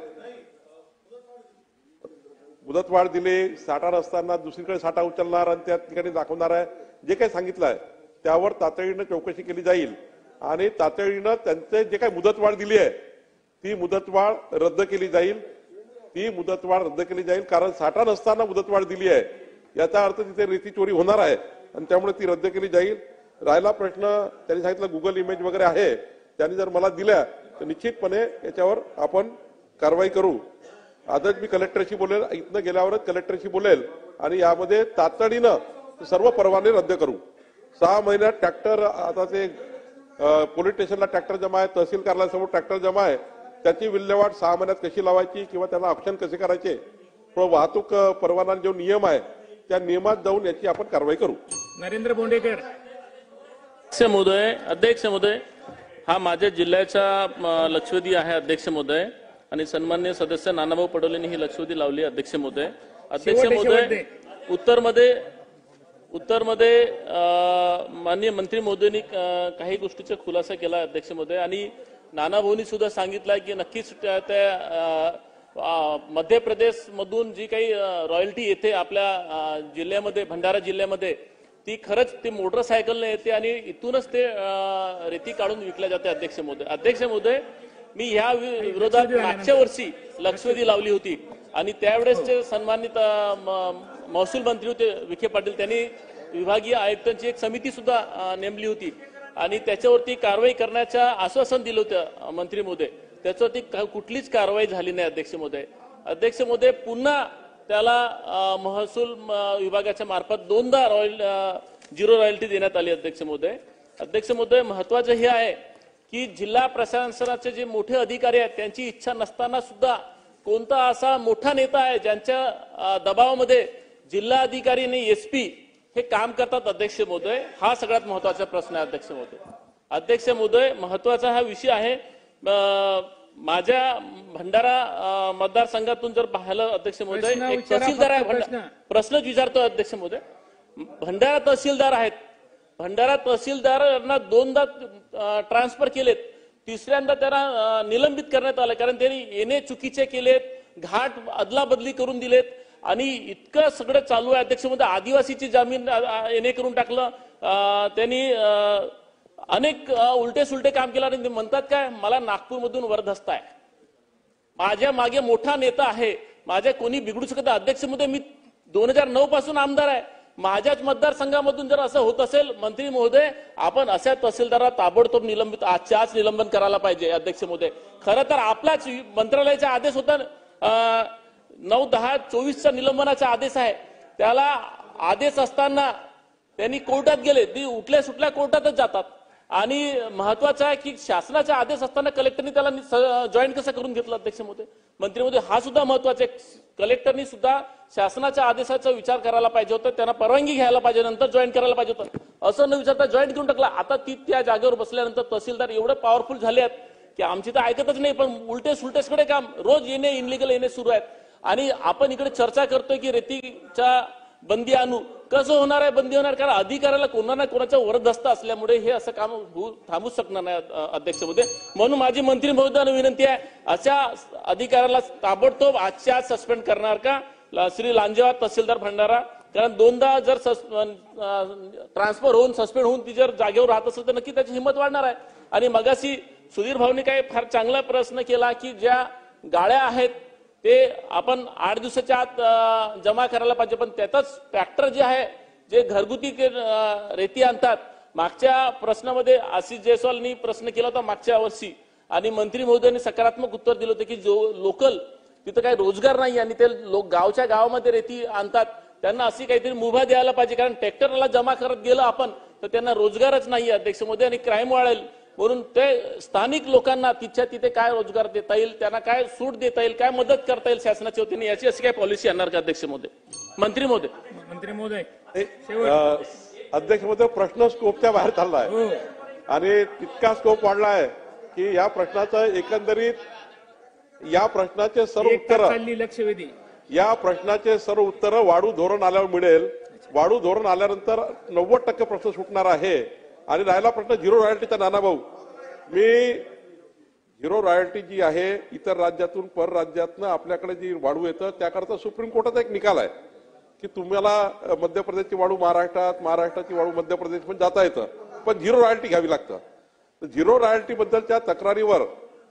मुदतवाढ दिली, साठा नसताना दुसरीकडे साठा उचलणार आणि त्या ठिकाणी दाखवणार आहे. जे काही सांगितलं आहे त्यावर तातडीनं चौकशी केली जाईल आणि तातडीनं त्यांचे जे काही मुदतवाढ दिली आहे ती मुदतवाढ रद्द केली जाईल. कारण साठा नसताना मुदतवाढ दिली आहे याचा अर्थ तिथे रेती चोरी होणार आहे आणि त्यामुळे ती रद्द केली जाईल. राहिला प्रश्न, त्यांनी सांगितलं गुगल इमेज वगैरे आहे, त्यांनी जर मला दिल्या तर निश्चितपणे याच्यावर आपण कारवाई करू. आजच मी कलेक्टरशी बोलेल, इथनं गेल्यावरच कलेक्टरशी बोलेल आणि यामध्ये तातडीनं सर्व परवाने रद्द करू. 6 महिन्यात ट्रॅक्टर आता ते पोलीस स्टेशनला ट्रॅक्टर जमा आहे, तहसील कार्यालयासमोर ट्रॅक्टर जमा आहे, त्याची विल्हेवाट 6 महिन्यात कशी लावायची किंवा त्यांना ऑप्शन कसे करायचे, वाहतूक परवाना जो नियम आहे त्या नियमात जाऊन याची आपण कारवाई करू. नरेंद्र बोंडेकर. अध्यक्ष महोदय, हा माझ्या जिल्ह्याचा लक्षवेधी आहे अध्यक्ष महोदय, आणि सन्माननीय सदस्य नानाभाऊ पटोलेंनी ही लक्षवेधी लावली अध्यक्ष महोदय. अध्यक्ष महोदय, उत्तरमध्ये माननीय मंत्री महोदयांनी काही गोष्टीचा खुलासा केला अध्यक्ष महोदय, आणि नानाभाऊंनी सुद्धा सांगितलं की नक्कीच त्या मध्य प्रदेश मधून जी काही रॉयल्टी येते आपल्या जिल्ह्यामध्ये, भंडारा जिल्ह्यामध्ये, ती खरंच ती मोटरसायकलने येते आणि इथूनच ते रेती काढून विकल्या जाते अध्यक्ष महोदय. अध्यक्ष महोदय, मी ह्या विरोधात मागच्या वर्षी लक्षवेधी लावली होती आणि त्यावेळेसचे सन्मानित महसूल मंत्री होते विखे पाटील, त्यांनी विभागीय आयुक्तांची एक समिती सुद्धा नेमली होती आणि त्याच्यावरती कारवाई करण्याचं आश्वासन दिलं होतं मंत्री महोदय. त्याच्यावरती कुठलीच कारवाई झाली नाही अध्यक्ष महोदय. अध्यक्ष महोदय, पुन्हा त्याला महसूल विभागाच्या मार्फत 2दा झिरो रॉयल्टी देण्यात आली अध्यक्ष महोदय. अध्यक्ष महोदय, महत्वाचं हे आहे की जिल्हा प्रशासनाचे जे मोठे अधिकारी आहेत त्यांची इच्छा नसताना सुद्धा कोणता असा मोठा नेता आहे ज्यांच्या दबावामध्ये जिल्हाधिकारी आणि एसपी हे काम करतात अध्यक्ष महोदय, हा सगळ्यात महत्वाचा प्रश्न आहे अध्यक्ष महोदय. अध्यक्ष महोदय, महत्वाचा हा विषय आहे. माझ्या भंडारा मतदारसंघातून जर पाहिलं अध्यक्ष महोदय, एक तहसीलदार आहे, प्रश्नच विचारतो अध्यक्ष महोदय. भंडारा तहसीलदार आहेत, भंडारा तहसीलदारांना 2दा ट्रान्सफर केलेत, तिसऱ्यांदा त्यांना निलंबित करण्यात आलं कारण त्यांनी येणे चुकीचे केलेत, घाट अदला बदली करून दिलेत आणि इतकं सगळं चालू आहे अध्यक्ष महोदय. आदिवासीची जमीन येणे करून टाकलं त्यांनी, अनेक उलटे सुलटे काम केलं आणि म्हणतात काय, मला नागपूरमधून वरदहस्त आहे, माझ्या मागे मोठा नेता आहे, माझ्या कोणी बिघडू शकत. अध्यक्ष महोदय, मी 2009 पासून आमदार आहे, माझ्याच मतदारसंघामधून जर असं होत असेल मंत्री महोदय, आपण अशा तहसीलदाराला ताबडतोब निलंबित आजच्याच निलंबन करायला पाहिजे अध्यक्ष महोदय. खरं तर आपलाच मंत्रालयाचा आदेश होता 9/10/24चा निलंबनाचा आदेश आहे, त्याला आदेश असताना त्यांनी कोर्टात गेले, ती उठल्या सुटल्या कोर्टातच जातात. आणि महत्वाचं आहे की शासनाचा आदेश असताना कलेक्टरनी त्याला जॉईन कसं करून घेतलं अध्यक्ष महोदय. मंत्री महोदय, हा सुद्धा महत्वाचा आहे, कलेक्टरनी सुद्धा शासनाच्या आदेशाचा विचार करायला पाहिजे होता, त्यांना परवानगी घ्यायला पाहिजे, नंतर जॉईन करायला पाहिजे होतं. असं न विचारता जॉईन करून टाकला. आता ती त्या जागेवर बसल्यानंतर तहसीलदार एवढे पॉवरफुल झाले आहेत की आमची तर ऐकतच नाही, पण उलटे सुलटे सगळे काम रोज येणे, इनलिगल येणे सुरू आहेत. आणि आपण इकडे चर्चा करतोय की रेतीच्या बंदी आणू, कसं होणार आहे बंदी होणार, कारण अधिकाऱ्याला कोणा ना कोणाचा वरदहस्त असल्यामुळे हे असं काम थांबूच शकणार नाही अध्यक्ष महोदय. म्हणून माझी मंत्री महोदयांना विनंती आहे, अशा अधिकाऱ्याला ताबडतोब आजच्या आज सस्पेंड करणार का श्री लांजेवार तहसीलदार भंडारा, कारण 2दा जर ट्रान्सफर होऊन सस्पेंड होऊन ती जर जागेवर राहत असेल तर नक्की त्याची हिंमत वाढणार आहे. आणि मगाशी सुधीर भाऊनी काय फार चांगला प्रश्न केला की ज्या गाड्या आहेत ते आपण 8 दिवसाच्या आत जमा करायला पाहिजे, पण त्यातच ट्रॅक्टर जे आहे जे घरगुती रेती आणतात, मागच्या प्रश्नामध्ये आशिष जयस्वालनी प्रश्न केला होता मागच्या वर्षी आणि मंत्री महोदयांनी सकारात्मक उत्तर दिलं होतं की जो लोकल तिथं काही रोजगार नाही आणि ते लोक गावच्या गावामध्ये रेती आणतात त्यांना अशी काहीतरी मुभा द्यायला पाहिजे, कारण ट्रॅक्टरला जमा करत गेलं आपण तर त्यांना रोजगारच नाही अध्यक्ष महोदय आणि क्राईम वाढेल. म्हणून ते स्थानिक लोकांना तिथच्या तिथे काय रोजगार देता येईल, त्यांना काय सूट देता येईल, काय मदत करता येईल शासनाच्या वतीने, याची अशी काय पॉलिसी आणणार का अध्यक्ष महोदय. मंत्री महोदय अध्यक्ष महोदय, प्रश्न स्कोपच्या बाहेर चाललाय आणि तितका स्कोप वाढलाय की या प्रश्नाचं एकंदरीत या प्रश्नाचे सर्व उत्तर वाढू धोरण आल्यावर मिळेल. वाढू धोरण आल्यानंतर 90% प्रश्न सुटणार आहे. आणि राहिला प्रश्न झिरो रॉयल्टीचा, नानाभाऊ, मी झिरो रॉयल्टी जी आहे इतर राज्यातून परराज्यातनं आपल्याकडे जी वाढू येतं त्याकरता सुप्रीम कोर्टाचा एक निकाल आहे की तुम्हाला मध्य प्रदेशची वाढू महाराष्ट्रात, महाराष्ट्राची वाढू मध्य प्रदेश पण जाता येतं, पण झिरो रॉयल्टी घ्यावी लागतं. झिरो रॉयल्टी बद्दलच्या तक्रारीवर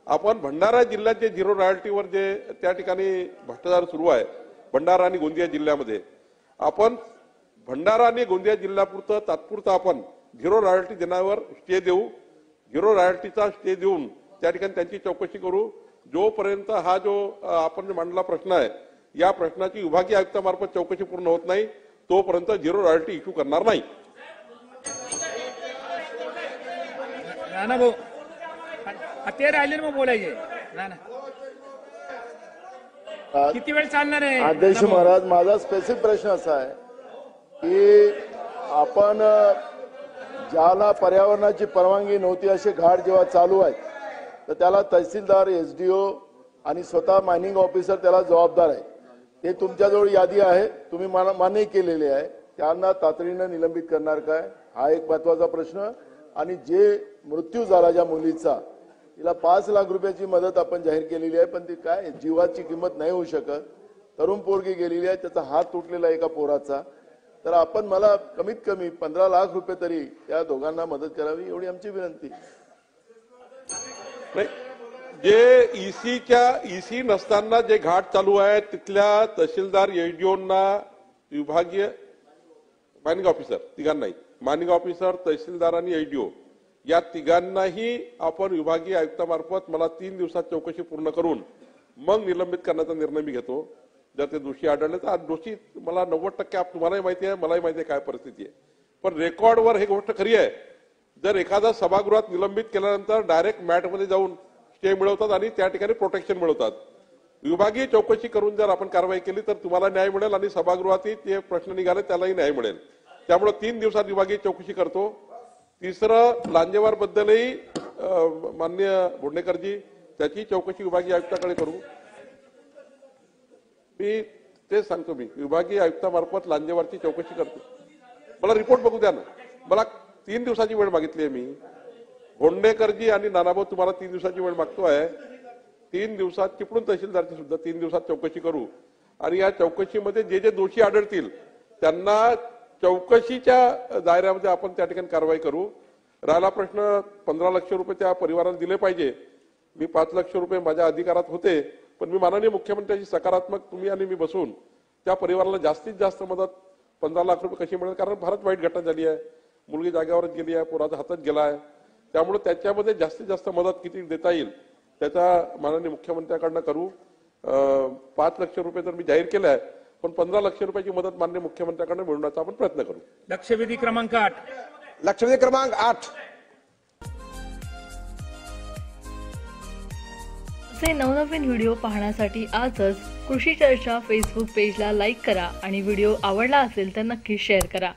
आपण भंडारा जिल्ह्यात जे झिरो रॉयल्टीवर जे त्या ठिकाणी भ्रष्टाचार सुरू आहे भंडारा आणि गोंदिया जिल्ह्यामध्ये, आपण भंडारा आणि गोंदिया जिल्ह्यापुरतं तात्पुरतं आपण झिरो रॉयल्टी देण्यावर स्टे देऊ. झिरो रॉयल्टीचा स्टे देऊन त्या ठिकाणी त्यांची चौकशी करू. जोपर्यंत हा जो आपण मांडला प्रश्न आहे या प्रश्नाची विभागीय आयुक्तामार्फत चौकशी पूर्ण होत नाही तोपर्यंत झिरो रॉयल्टी इश्यू करणार नाही. ना भाऊ ते राहिले मग बोलायचे ना किती वेळ चालणार आहे अध्यक्ष महाराज, माझा स्पेसिफिक प्रश्न असा आहे की आपण ज्याला पर्यावरणाची परवानगी नव्हती असे घाट जेव्हा चालू आहेत तर त्याला तहसीलदार, SDO आणि स्वतः मायनिंग ऑफिसर त्याला जबाबदार आहे. ते तुमच्याजवळ यादी आहे, तुम्ही मान्य केलेली आहे. त्यांना तातडीनं निलंबित करणार काय, हा एक महत्वाचा प्रश्न. आणि जे मृत्यू झाला ज्या मुलीचा, तिला 5 लाख रुपयाची मदत आपण जाहीर केलेली आहे, पण ती काय जीवाची किंमत नाही होऊ शकत. तरुण पोरगी गेलेली आहे, त्याचा हात तुटलेला एका पोराचा. तर आपण मला कमीत कमी 15 लाख रुपये तरी त्या दोघांना मदत करावी एवढी आमची विनंती. जे ईसी नसताना जे घाट चालू आहे तिथल्या तहसीलदार, SDOंना, विभागीय मायनिंग ऑफिसर तिघांनाही, मायनिंग ऑफिसर, तहसीलदार आणि SDO या तिघांनाही आपण विभागीय आयुक्तामार्फत मला 3 दिवसात चौकशी पूर्ण करून मग निलंबित करण्याचा निर्णय मी घेतो. जर ते दोषी आढळले तर दोषी मला 90% तुम्हालाही माहिती आहे, मलाही माहिती आहे काय परिस्थिती आहे. पण रेकॉर्डवर हे गोष्ट खरी आहे. जर एखादा सभागृहात निलंबित केल्यानंतर डायरेक्ट मॅटमध्ये जाऊन स्टे मिळवतात आणि त्या ठिकाणी प्रोटेक्शन मिळवतात. विभागीय चौकशी करून जर आपण कारवाई केली तर तुम्हाला न्याय मिळेल आणि सभागृहातही जे प्रश्न निघाले त्यालाही न्याय मिळेल. त्यामुळे 3 दिवसात विभागीय चौकशी करतो. तिसरं, लांजेवार बद्दलही माननीय भोंडेकरजी त्याची चौकशी विभागीय आयुक्ताकडे करू. मी तेच सांगतो, मी विभागीय आयुक्तामार्फत लांजेवारची चौकशी करतो. मला रिपोर्ट बघू द्या ना. मला 3 दिवसाची वेळ मागितली आहे मी. भोंडेकरजी आणि नानाभाऊ तुम्हाला 3 दिवसाची वेळ मागतोय. 3 दिवसात चिपळूण तहसीलदारची सुद्धा 3 दिवसात चौकशी करू आणि या चौकशीमध्ये जे जे दोषी आढळतील त्यांना चौकशीच्या दायऱ्यामध्ये आपण त्या ठिकाणी कारवाई करू. राहिला प्रश्न 15 लाख रुपये त्या परिवाराला दिले पाहिजे. मी 5 लाख रुपये माझ्या अधिकारात होते, पण मी माननीय मुख्यमंत्र्यांची सकारात्मक तुम्ही आणि मी बसून त्या परिवाराला जास्तीत जास्त मदत 15 लाख रुपये कशी मिळेल, कारण फारच वाईट घटना झाली आहे. मुलगी जागेवरच गेली आहे, पोराचा हातात गेला आहे. त्यामुळे त्याच्यामध्ये जास्तीत जास्त मदत किती देता येईल त्याचा माननीय मुख्यमंत्र्यांकडनं करू. 5 लाख रुपये तर मी जाहीर केलं आहे, पण 15 लाख रुपयाची मदत माननीय मुख्यमंत्र्यांकडनं मिळवण्याचा आपण प्रयत्न करू. लक्षवेधी क्रमांक 8. लक्षवेधी क्रमांक 8. असे नवनवीन व्हिडिओ पाहण्यासाठी आजच कृषी चर्चा फेसबुक पेजला लाईक करा आणि व्हिडिओ आवडला असेल तर नक्की शेअर करा.